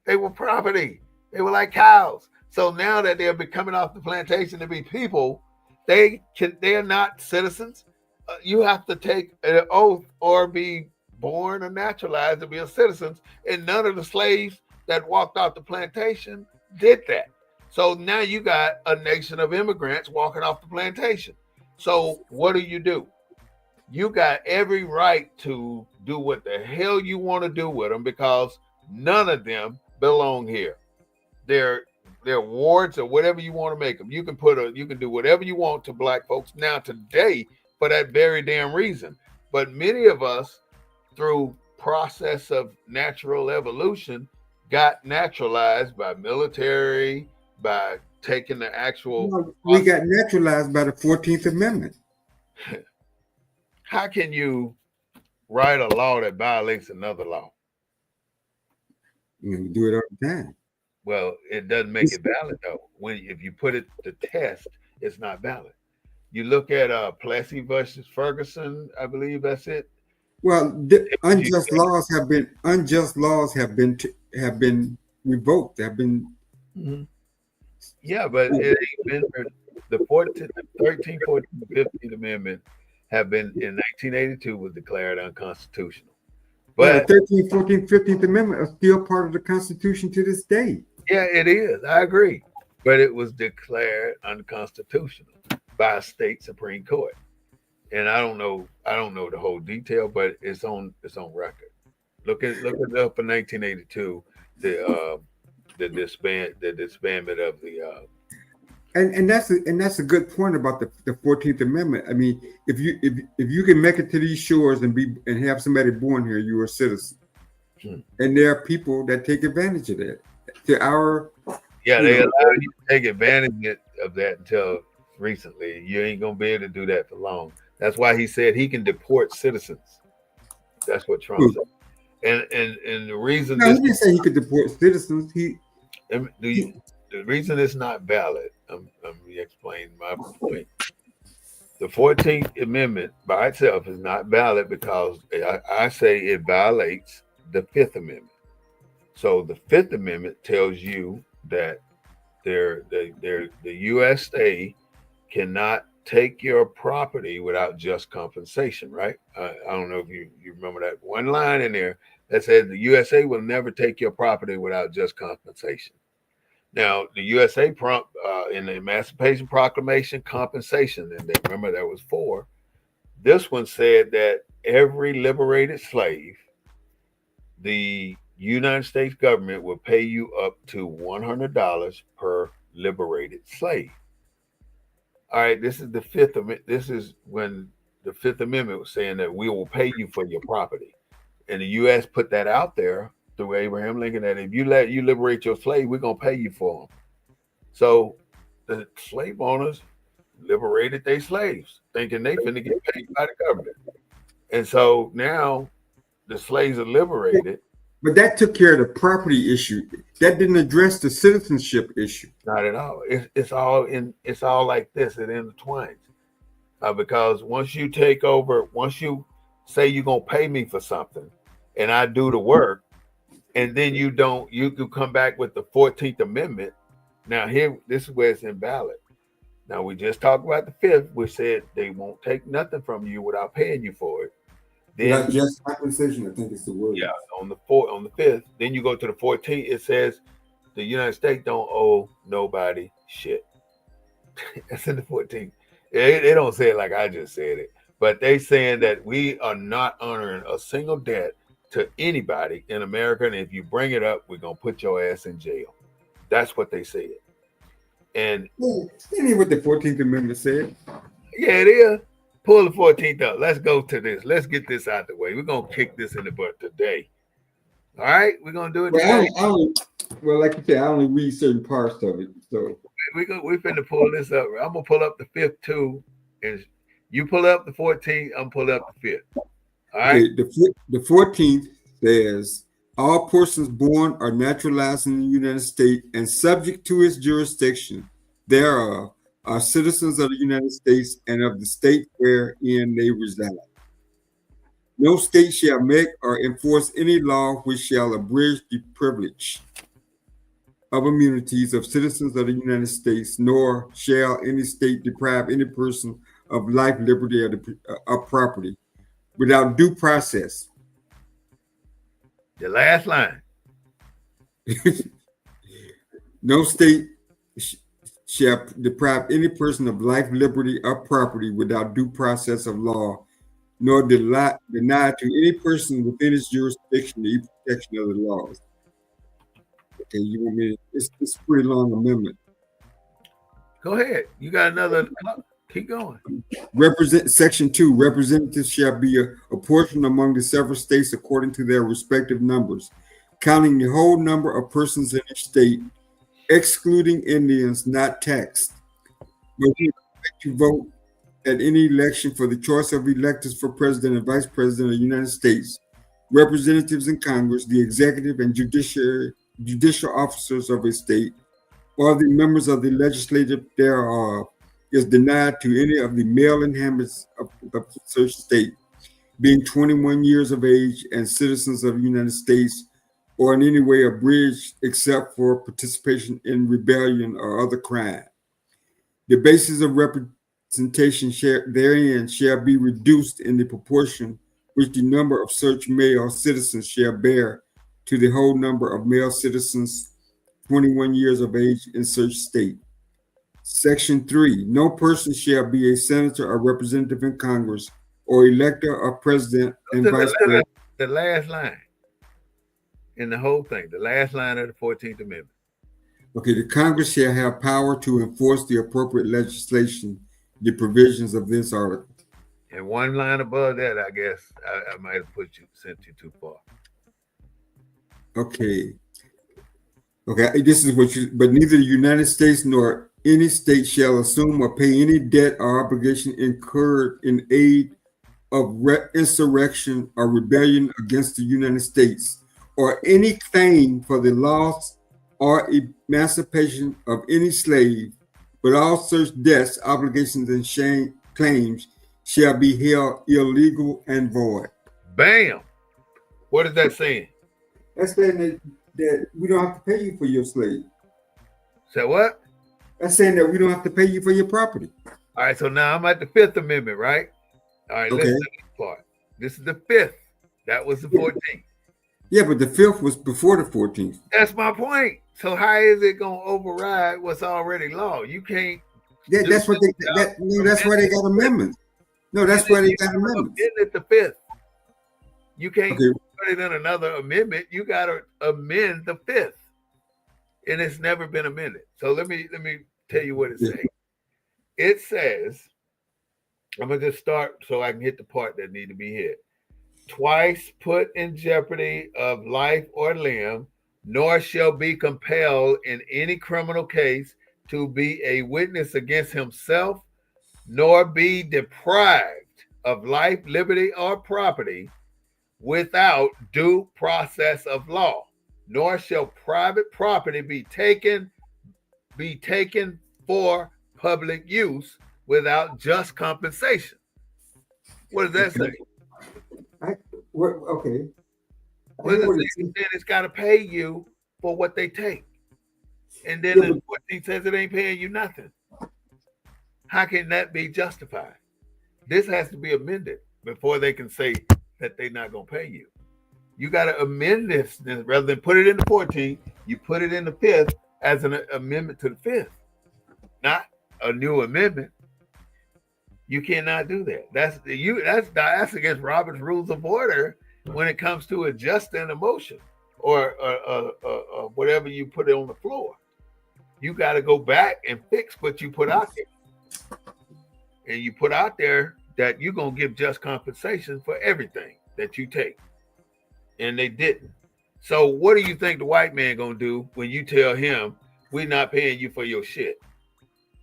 They were property. They were like cows. So now that they're coming off the plantation to be people, they're not citizens. You have to take an oath or be born or naturalized to be a citizen. And none of the slaves that walked off the plantation did that. So now you got a nation of immigrants walking off the plantation. So what do? You got every right to do what the hell you want to do with them because none of them belong here. They're wards or whatever you want to make them. You can do whatever you want to black folks now today for that very damn reason. But many of us, through process of natural evolution, got naturalized by military, by taking the actual. We got naturalized by the 14th Amendment. How can you write a law that violates another law? We do it all the time. Well, it doesn't make it valid though. If you put it to test, it's not valid. You look at Plessy versus Ferguson, I believe that's it. Well, unjust laws have been revoked. Have been. Mm-hmm. Yeah, but it ain't been the 13th, 14th, 15th Amendment have been in 1982 was declared unconstitutional. But the 13th, 14th, 15th Amendment are still part of the Constitution to this day. Yeah, it is. I agree. But it was declared unconstitutional by a state Supreme Court. And I don't know the whole detail, but it's on record. Look it up in 1982, the disbandment of the and that's a good point about the 14th Amendment. I mean, if you can make it to these shores and have somebody born here, you're a citizen. And there are people that take advantage of that. They allow you to take advantage of that until recently. You ain't gonna be able to do that for long. That's why he said he can deport citizens. That's what Trump said. And the reason he didn't say he could deport citizens. The reason it's not valid, I'm explaining my point. The 14th Amendment by itself is not valid because I say it violates the 5th Amendment. So the 5th Amendment tells you that the USA cannot take your property without just compensation, right? I don't know if you remember that one line in there that says the USA will never take your property without just compensation. Now, the USA in the Emancipation Proclamation, compensation, and remember there was 4. This one said that every liberated slave, the United States government will pay you up to $100 per liberated slave. All right, this is the 5th Amendment. This is when the 5th Amendment was saying that we will pay you for your property. And the U.S. put that out there through Abraham Lincoln that if you liberate your slave, we're going to pay you for them. So the slave owners liberated their slaves, thinking they finna get paid by the government. And so now the slaves are liberated. But that took care of the property issue. That didn't address the citizenship issue. Not at all. It's all like this. It intertwines. Because once you take over, once you say you're gonna pay me for something, and I do the work, and then you could come back with the 14th Amendment. Now here, this is where it's invalid. Now we just talked about the fifth, which said they won't take nothing from you without paying you for it. Then Without just compensation, I think it's the word. yeah, on the fifth, then you go to the 14th. It says the United States don't owe nobody shit. That's in the 14th. They don't say it like I just said it, but they saying that we are not honoring a single debt to anybody in America, and if you bring it up, we're gonna put your ass in jail. That's what they said. And That ain't what the 14th Amendment said. yeah, it is. Pull the 14th up. Let's go to this. Let's get this out the way. We're gonna kick this in the butt today. All right, we're gonna do it today. Well, like you said, I only read certain parts of it. So We finna pull this up. I'm gonna pull up the fifth too, and you pull up the 14th. I'm pull up the fifth. All right. okay, the 14th says all persons born or naturalized in the United States and subject to its jurisdiction thereof are citizens of the United States and of the state wherein they reside. No state shall make or enforce any law which shall abridge the privilege of immunities of citizens of the United States, nor shall any state deprive any person of life, liberty, or property without due process. The last line. No state shall deprive any person of life, liberty, or property without due process of law, nor deny to any person within its jurisdiction the protection of the laws. Okay, you want me? It's a pretty long amendment. Go ahead. You got another. Keep going. Section 2, representatives shall be apportioned among the several states according to their respective numbers, counting the whole number of persons in each state, excluding Indians not taxed. But we expect to vote at any election for the choice of electors for president and vice president of the United States, representatives in Congress, the executive and judicial officers of a state, or the members of the legislature thereof, is denied to any of the male inhabitants of such state, being 21 years of age and citizens of the United States, or in any way abridged except for participation in rebellion or other crime. The basis of representation therein shall be reduced in the proportion which the number of such male citizens shall bear to the whole number of male citizens 21 years of age in such state. Section 3, no person shall be a senator or representative in Congress or elector or president and vice president. The last line in the whole thing, the last line of the 14th Amendment. Okay, the Congress shall have power to enforce the appropriate legislation, the provisions of this article. And one line above that, I guess I might have sent you too far. Okay, this is but neither the United States nor any state shall assume or pay any debt or obligation incurred in aid of insurrection or rebellion against the United States, or any claim for the loss or emancipation of any slave, but all such debts, obligations, and claims shall be held illegal and void. Bam! What is that saying? That's saying that we don't have to pay you for your slave. Say what? That's saying that we don't have to pay you for your property. All right, so now I'm at the 5th Amendment, right? All right, okay. Listen to this part. This is the 5th. That was the 14th. Yeah, but the 5th was before the 14th. That's my point. So how is it going to override what's already law? You can't. Yeah, that's what that's why they got amendments. No, that's why they got amendments. It's the 5th. You can't put it in another amendment. You got to amend the 5th, and it's never been amended. So let me tell you what it says. It says, I'm gonna just start so I can hit the part that need to be hit. Twice put in jeopardy of life or limb, nor shall be compelled in any criminal case to be a witness against himself, nor be deprived of life, liberty, or property without due process of law, nor shall private property be taken for public use without just compensation. What does that say? Okay. Well, the thing is, it's got to pay you for what they take. And then the 14 says it ain't paying you nothing. How can that be justified? This has to be amended before they can say that they're not going to pay you. You got to amend this rather than put it in the 14th. You put it in the 5th as an amendment to the 5th, not a new amendment. You cannot do that. That's against Robert's Rules of Order when it comes to adjusting a motion or whatever you put on the floor. You got to go back and fix what you put out there. And you put out there that you're going to give just compensation for everything that you take. And they didn't. So what do you think the white man going to do when you tell him, we're not paying you for your shit?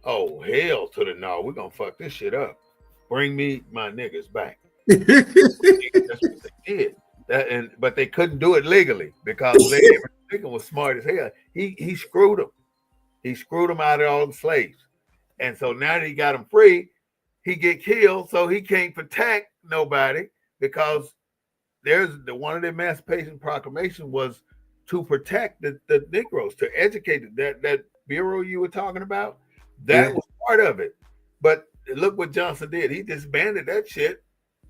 Oh, hell to the no. We're going to fuck this shit up. Bring me my niggas back. That's what they did. But they couldn't do it legally because Lincoln was smart as hell. He screwed them. He screwed them out of all the slaves. And so now that he got them free, he get killed, so he can't protect nobody because one of the Emancipation Proclamation was to protect the Negroes, to educate that bureau you were talking about. That was part of it. But look what Johnson did. He disbanded that shit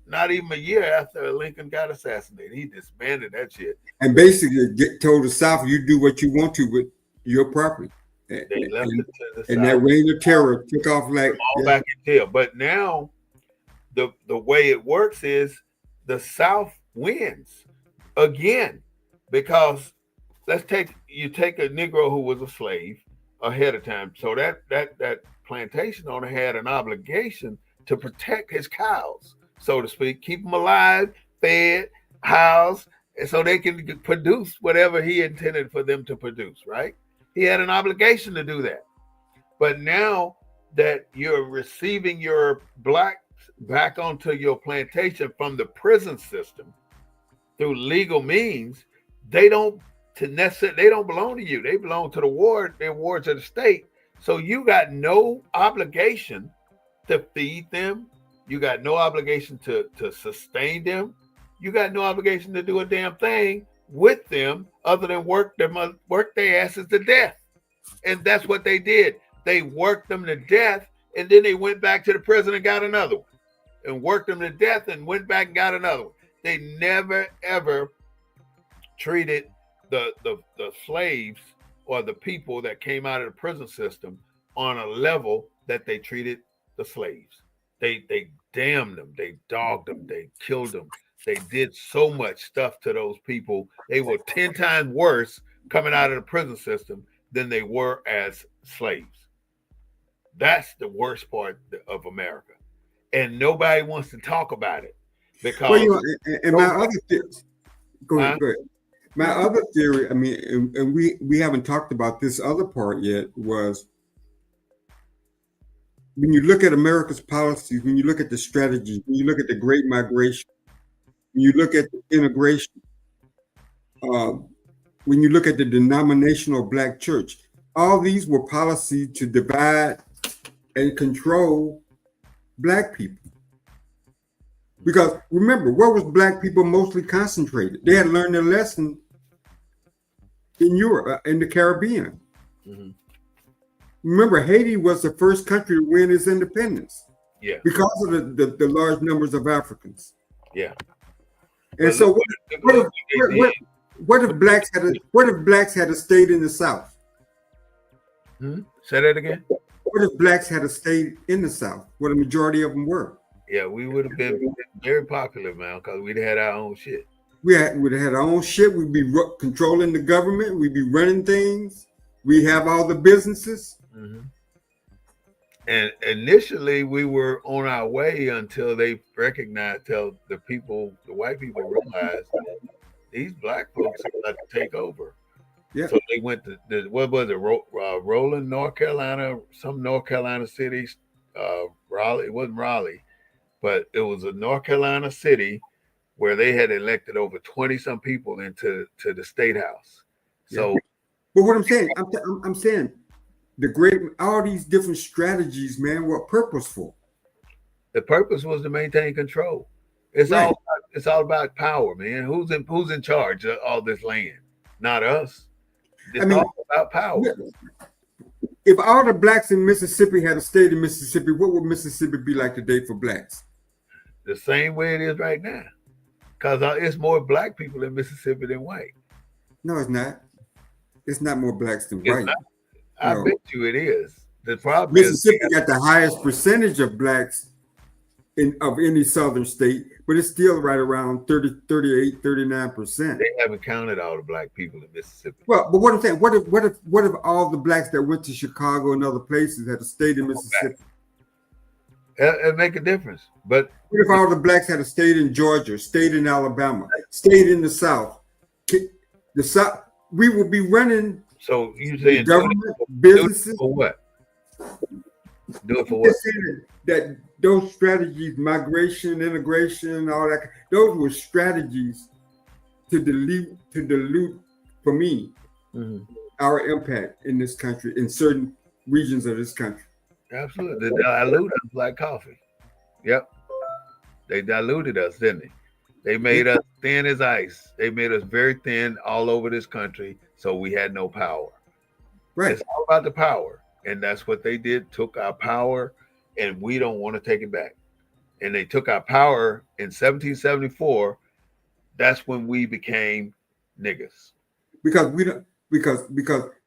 not even a year after Lincoln got assassinated. He disbanded that shit. And basically told the South, you do what you want to with your property. They left it to the South. And that reign of terror took off like all back in jail. But now the way it works is the South wins again, because you take a Negro who was a slave ahead of time. So that plantation owner had an obligation to protect his cows, so to speak, keep them alive, fed, housed, and so they can produce whatever he intended for them to produce, right? He had an obligation to do that. But now that you're receiving your blacks back onto your plantation from the prison system through legal means, they don't belong to you. They belong to the ward. They're wards of the state. So you got no obligation to feed them. You got no obligation to sustain them. You got no obligation to do a damn thing with them other than work their asses to death. And that's what they did. They worked them to death, and then they went back to the prison and got another one, and worked them to death and went back and got another one. They never ever treated the slaves or the people that came out of the prison system on a level that they treated the slaves. They damned them, they dogged them, they killed them. They did so much stuff to those people. They were 10 times worse coming out of the prison system than they were as slaves. That's the worst part of America. And nobody wants to talk about it because my other theory, I mean, and we haven't talked about this other part yet, was when you look at America's policies, when you look at the strategy, when you look at the Great Migration, when you look at the integration, when you look at the denominational black church, all these were policies to divide and control black people. Because remember, where was black people mostly concentrated? They had learned their lesson in Europe, in the Caribbean. Mm-hmm. Remember, Haiti was the first country to win its independence. Yeah. Because of the large numbers of Africans. Yeah. And so what if blacks had stayed in the South? Say that again. What if blacks had stayed in the South, where the majority of them were? Yeah, we would have been very popular, man, because we'd had our own shit. We'd have had our own shit. We'd be controlling the government. We'd be running things. We have all the businesses. Mm-hmm. And initially, we were on our way until they recognized, the white people realized that these black folks are about to take over. Yeah. So they went to what was it, Roland, North Carolina, some North Carolina cities, Raleigh. It wasn't Raleigh, but it was a North Carolina city where they had elected over 20-some people into the state house. So, but what I'm saying, I'm saying all these different strategies, man, were purposeful. The purpose was to maintain control. It's It's all about power, man. Who's in charge of all this land? Not us. I It's mean, all about power. if all the blacks in Mississippi had stayed in Mississippi, what would Mississippi be like today for blacks? The same way it is right now. Because it's more black people in Mississippi than white. No, it's not. It's not more blacks than It's white. not. I No. bet you it is. The problem Mississippi is got the highest percentage of blacks of any southern state, but it's still right around 30, 38, 39%. they haven't counted all the black people in Mississippi. Well, but what I'm saying, what if all the blacks that went to Chicago and other places had stayed in Mississippi? It make a difference. But What if all the blacks had stayed in Georgia, stayed in Alabama, stayed in the South? The South, we would be running so you saying government, do businesses. it for what? Do it for what? That those strategies, migration, integration, all that, those were strategies to dilute for me, our impact in this country, in certain regions of this country. Absolutely. They dilute us like coffee. Yep. They diluted us, didn't they? They made us thin as ice. They made us very thin all over this country, so we had no power. Right. It's all about the power. And that's what they did, took our power, and we don't want to take it back. And they took our power in 1774. That's when we became niggas. Because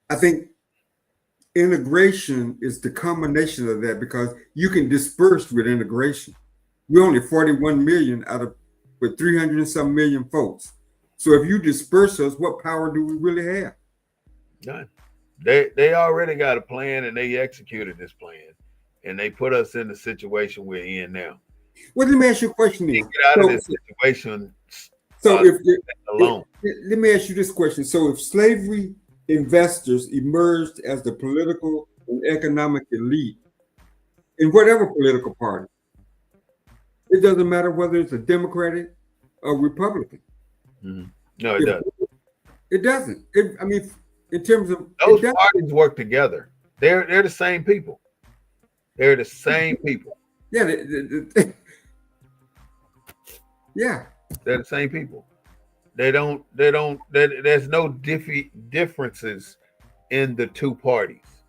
I think integration is the combination of that, because you can disperse with integration. We're only 41 million out of with 300 and some million folks. So if you disperse us, what power do we really have? None. They already got a plan, and they executed this plan, and they put us in the situation we're in now. Well, let me ask you a question. Get out of this situation. So alone. Let me ask you this question. So if slavery investors emerged as the political and economic elite in whatever political party, it doesn't matter whether it's a Democratic or Republican. Mm-hmm. No, it doesn't. It doesn't. I mean, in terms of those parties work together. They're the same people. They're the same people. Yeah. Yeah. They're the same people. There's no differences in the two parties.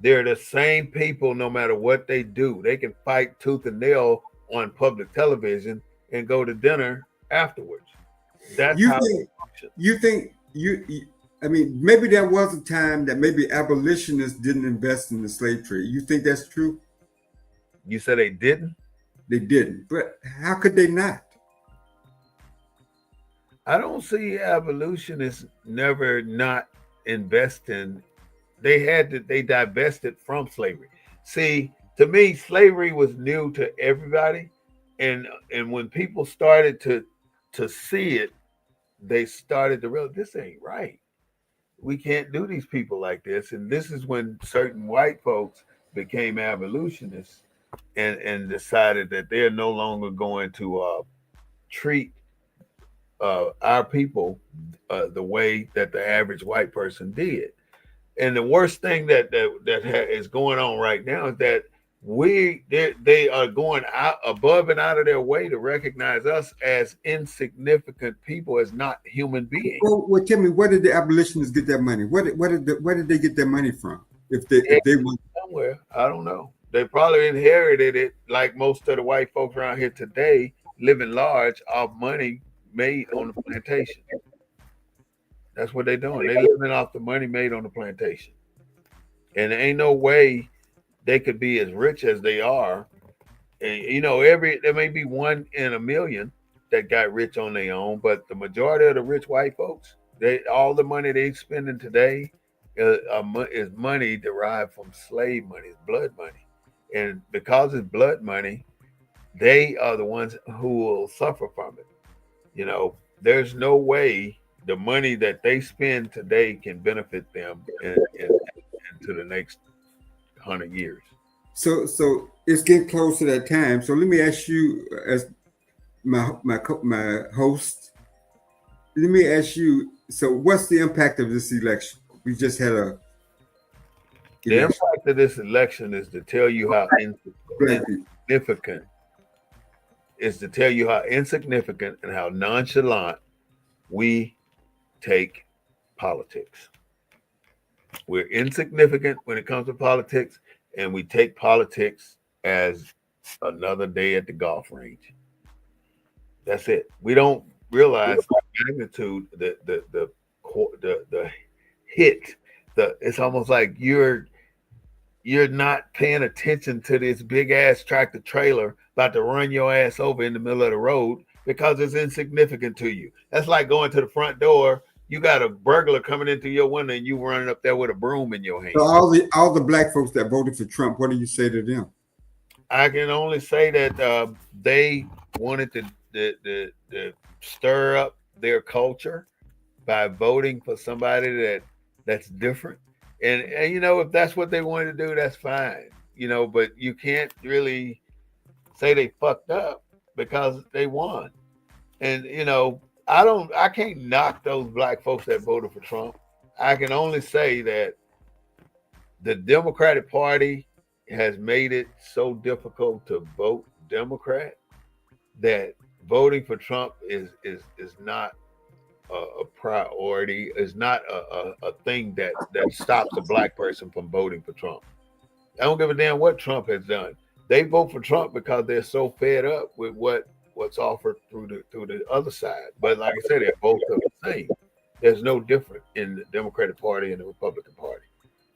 They're the same people no matter what they do. They can fight tooth and nail on public television and go to dinner afterwards. That's how it functions. I mean, maybe there was a time that maybe abolitionists didn't invest in the slave trade. You think that's true? You said they didn't? They didn't. But how could they not? I don't see abolitionists never not investing. They divested from slavery. See, to me, slavery was new to everybody. And when people started to see it, they started to realize this ain't right. We can't do these people like this. And this is when certain white folks became abolitionists and decided that they're no longer going to treat our people the way that the average white person did. And the worst thing that is going on right now is that they are going out above and out of their way to recognize us as insignificant people, as not human beings. Well, tell me, where did the abolitionists get their money? Where did they get their money from? If they went somewhere, I don't know. They probably inherited it, like most of the white folks around here today, living large off money made on the plantation. That's what they're doing. They're living off the money made on the plantation. And there ain't no way they could be as rich as they are. And there may be 1 in a million that got rich on their own, but the majority of the rich white folks, all the money they spending today is money derived from slave money, it's blood money. And because it's blood money, they are the ones who will suffer from it. There's no way the money that they spend today can benefit them into the next 100 years. So it's getting close to that time. So let me ask you, as my host, let me ask you. So what's the impact of this election? We just had The impact of this election is to tell you how insignificant is to tell you how insignificant and how nonchalant we take politics. We're insignificant when it comes to politics, and we take politics as another day at the golf range. That's it. We don't realize the magnitude, the hit. It's almost like you're not paying attention to this big ass tractor trailer about to run your ass over in the middle of the road because it's insignificant to you. That's like going to the front door. You got a burglar coming into your window and you running up there with a broom in your hand. So all the black folks that voted for Trump, what do you say to them? I can only say that they wanted to stir up their culture by voting for somebody that's different. And you know, if that's what they wanted to do, that's fine. You know, but you can't really say they fucked up because they won. And you know, I can't knock those black folks that voted for Trump. I can only say that the Democratic Party has made it so difficult to vote Democrat that voting for Trump is not a priority, is not a thing that stops a black person from voting for Trump. I don't give a damn what Trump has done. They vote for Trump because they're so fed up with what's offered through the other side. But like I said, they're both the same. There's no difference in the Democratic Party and the Republican Party.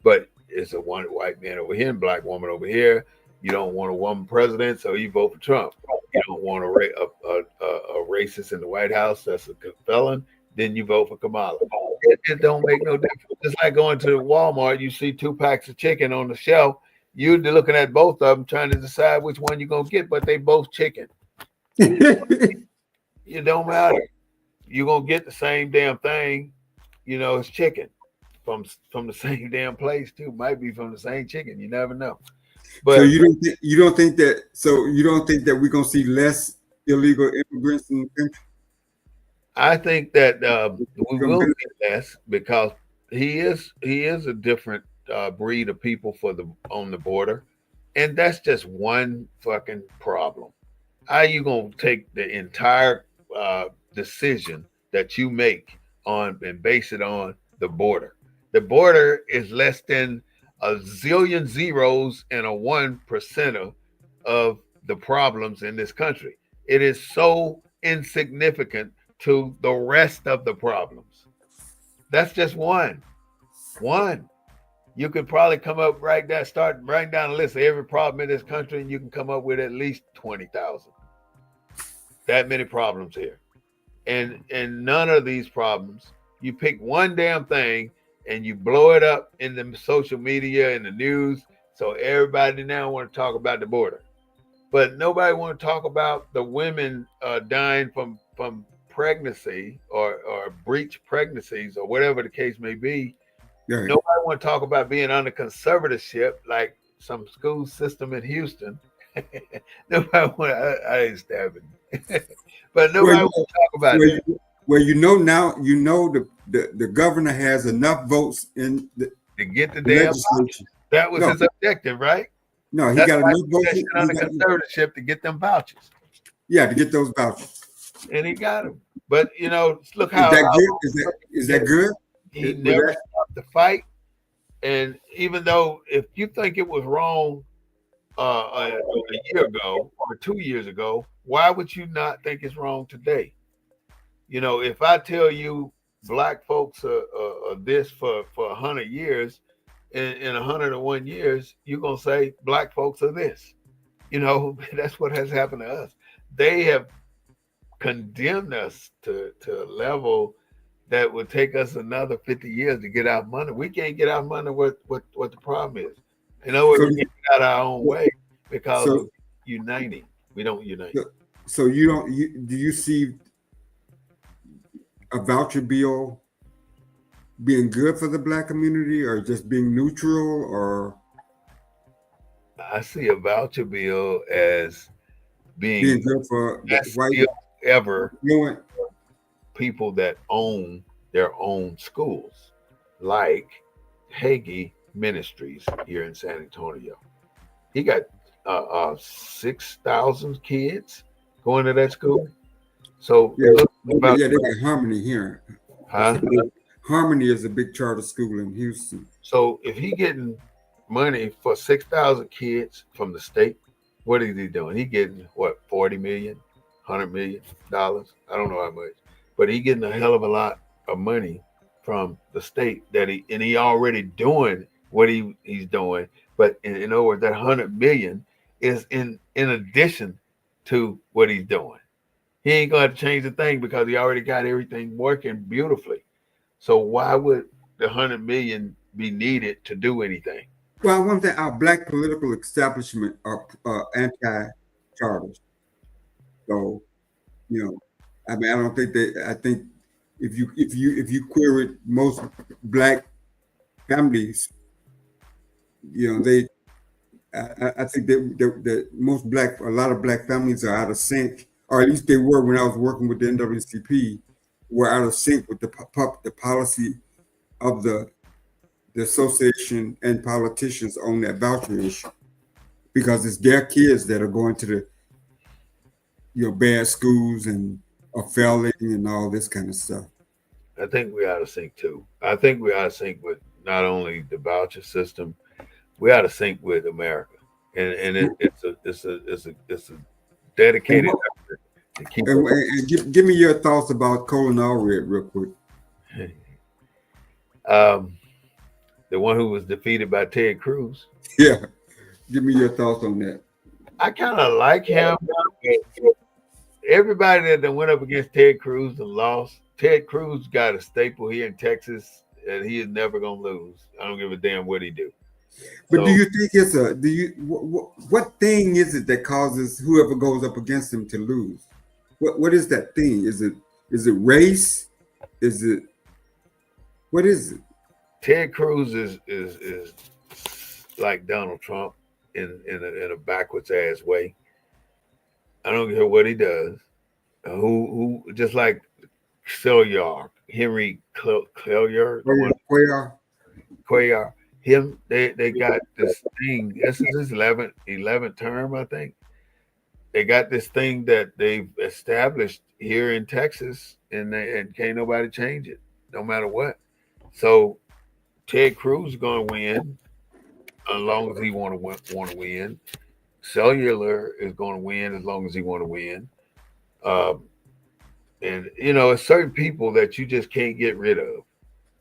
But it's a one white man over here and black woman over here. You don't want a woman president, so you vote for Trump. You don't want a racist in the White House that's a felon, then you vote for Kamala. It don't make no difference. It's like going to Walmart, you see 2 packs of chicken on the shelf. You're looking at both of them trying to decide which one you're going to get, but they both chicken. It don't matter. You're going to get the same damn thing. You know, it's chicken from the same damn place too. Might be from the same chicken. You never know. But so you don't think that we're gonna see less illegal immigrants in the country? I think that we will see less because he is a different breed of people on the border, and that's just one fucking problem. How you gonna take the entire decision that you make on and base it on the border? The border is less than a zillion zeros and a 1% of the problems in this country. It is so insignificant to the rest of the problems. That's just one. One. You could probably come up start writing down a list of every problem in this country, and you can come up with at least 20,000. That many problems here. And none of these problems, you pick one damn thing and you blow it up in the social media and the news. So everybody now want to talk about the border, but nobody want to talk about the women dying from pregnancy or breech pregnancies or whatever the case may be. Right. Nobody want to talk about being under conservatorship like some school system in Houston. Nobody want. I ain't stabbing, but nobody want to talk about it. Well, you know now, the governor has enough votes to get the damn legislation. That was his objective, right? No, he got enough votes under conservatorship to get them vouchers. Yeah, to get those vouchers, and he got them. But you know, look how is that good? He never stopped the fight, and even though if you think it was wrong a year ago or 2 years ago, why would you not think it's wrong today? You know, if I tell you black folks are this for 100 years, in 101 years, you're going to say black folks are this. You know, that's what has happened to us. They have condemned us to a level that would take us another 50 years to get our money. We can't get our money what the problem is. In other words, we can't get out our own way because of uniting. We don't unite. So do you see a voucher bill being good for the black community or just being neutral? Or I see a voucher bill as being good for white ever people that own their own schools, like Hagee Ministries here in San Antonio. He got 6,000 kids going to that school. So Yeah, look about, yeah, they got Harmony here. huh? Harmony is a big charter school in Houston. So if he getting money for 6,000 kids from the state, what is he doing? He getting what, 40 million, $100 million? I don't know how much, but he getting a hell of a lot of money from the state that he already doing what he's doing. But in other words, that 100 million is in addition to what he's doing. He ain't gonna have to change a thing because he already got everything working beautifully. So why would the 100 million be needed to do anything? Well, one thing, our black political establishment are anti-charters. So, you know, I mean, I don't think that. I think if you query most black families, you know, I think that most a lot of black families are out of sync, or at least they were when I was working with the NAACP, were out of sync with the policy of the association and politicians on that voucher issue, because it's their kids that are going to the bad schools and are failing and all this kind of stuff. I think we ought to sync too. I think we ought to sync with not only the voucher system, we ought to sync with America, and it's a And, dedicated what, effort to keep. and give me your thoughts about Colin Allred real quick. Um, the one who was defeated by Ted Cruz. Yeah, give me your thoughts on that. I kind of like him. Everybody that went up against Ted Cruz and lost, Ted Cruz got a staple here in Texas, and he is never gonna lose. I don't give a damn what he do. But do So you think it's a do you what thing is it that causes whoever goes up against him to lose? What is that thing? Is it race? Is it what is it? Ted Cruz is like Donald Trump in a backwards ass way. I don't care what he does. Who just like Cuellar, Henry Cuellar, the one Where Cuellar, him, they got this thing. This is his 11th term, I think. They got this thing that they've established here in Texas, and can't nobody change it, no matter what. So Ted Cruz is going to win as long as he want to win. Cellular is going to win as long as he want to win. Um, and it's certain people that you just can't get rid of.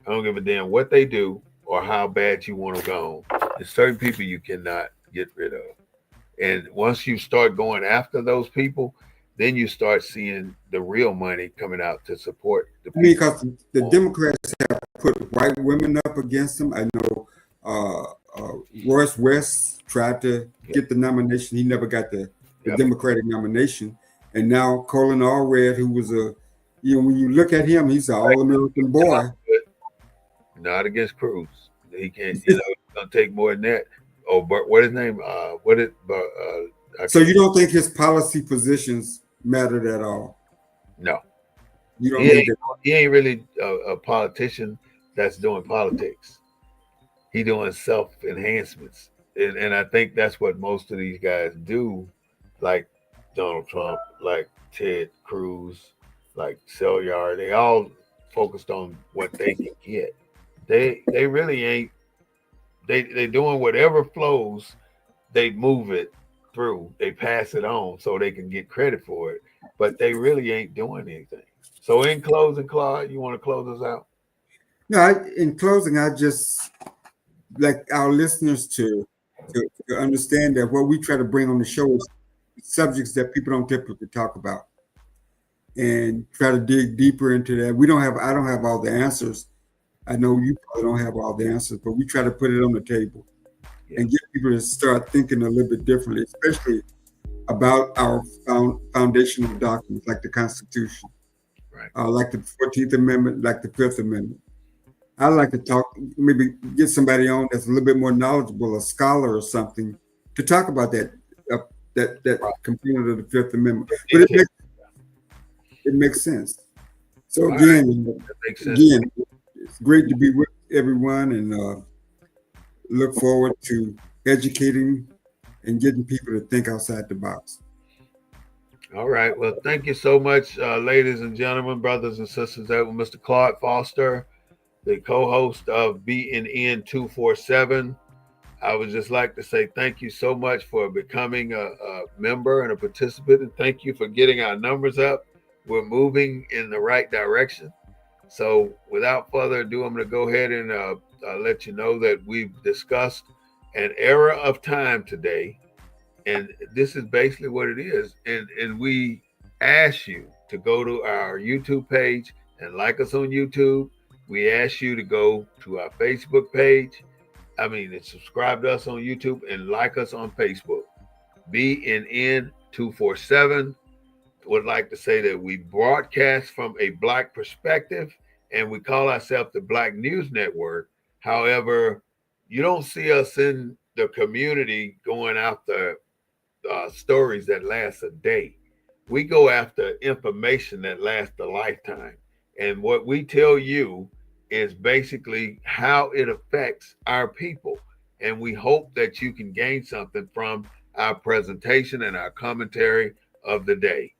I don't give a damn what they do or how bad you want to go. There's certain people you cannot get rid of. And once you start going after those people, then you start seeing the real money coming out to support the I mean, people. because the Democrats have put white women up against them. I know Royce West tried to get the nomination. He never got the Democratic nomination. And now Colin Allred, who was when you look at him, he's an all-American boy. Not against Cruz. He can't, it's going to take more than that. Oh, but what his name? So you don't think his policy positions mattered at all? No. You don't he ain't really a politician that's doing politics. He doing self-enhancements. And I think that's what most of these guys do, like Donald Trump, like Ted Cruz, like Cuellar. They all focused on what they can get. They really ain't. They doing whatever flows. They move it through. They pass it on so they can get credit for it. But they really ain't doing anything. So in closing, Claude, you want to close us out? No. In closing, I just like our listeners to understand that what we try to bring on the show is subjects that people don't typically talk about, and try to dig deeper into that. I don't have all the answers. I know you probably don't have all the answers, but we try to put it on the table and get people to start thinking a little bit differently, especially about our foundational documents like the Constitution, right? Like the 14th Amendment, like the 5th Amendment. I'd like to talk, maybe get somebody on that's a little bit more knowledgeable, a scholar or something, to talk about that component of the 5th Amendment. But it makes sense. So again, it's great to be with everyone, and look forward to educating and getting people to think outside the box. All right. Well, thank you so much, ladies and gentlemen, brothers and sisters. That was Mr. Claude Foster, the co-host of BNN 247. I would just like to say thank you so much for becoming a member and a participant, and thank you for getting our numbers up. We're moving in the right direction. So, without further ado, I'm going to go ahead and let you know that we've discussed an era of time today, and this is basically what it is. And we ask you to go to our YouTube page and like us on YouTube. We ask you to go to our Facebook page. I mean, and subscribe to us on YouTube and like us on Facebook. BNN 247 would like to say that we broadcast from a Black perspective and we call ourselves the Black News Network. However, you don't see us in the community going after stories that last a day. We go after information that lasts a lifetime. And what we tell you is basically how it affects our people. And we hope that you can gain something from our presentation and our commentary of the day.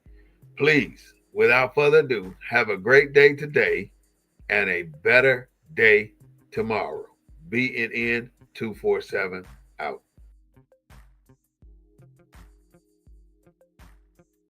Please, without further ado, have a great day today and a better day tomorrow. BNN 247 out.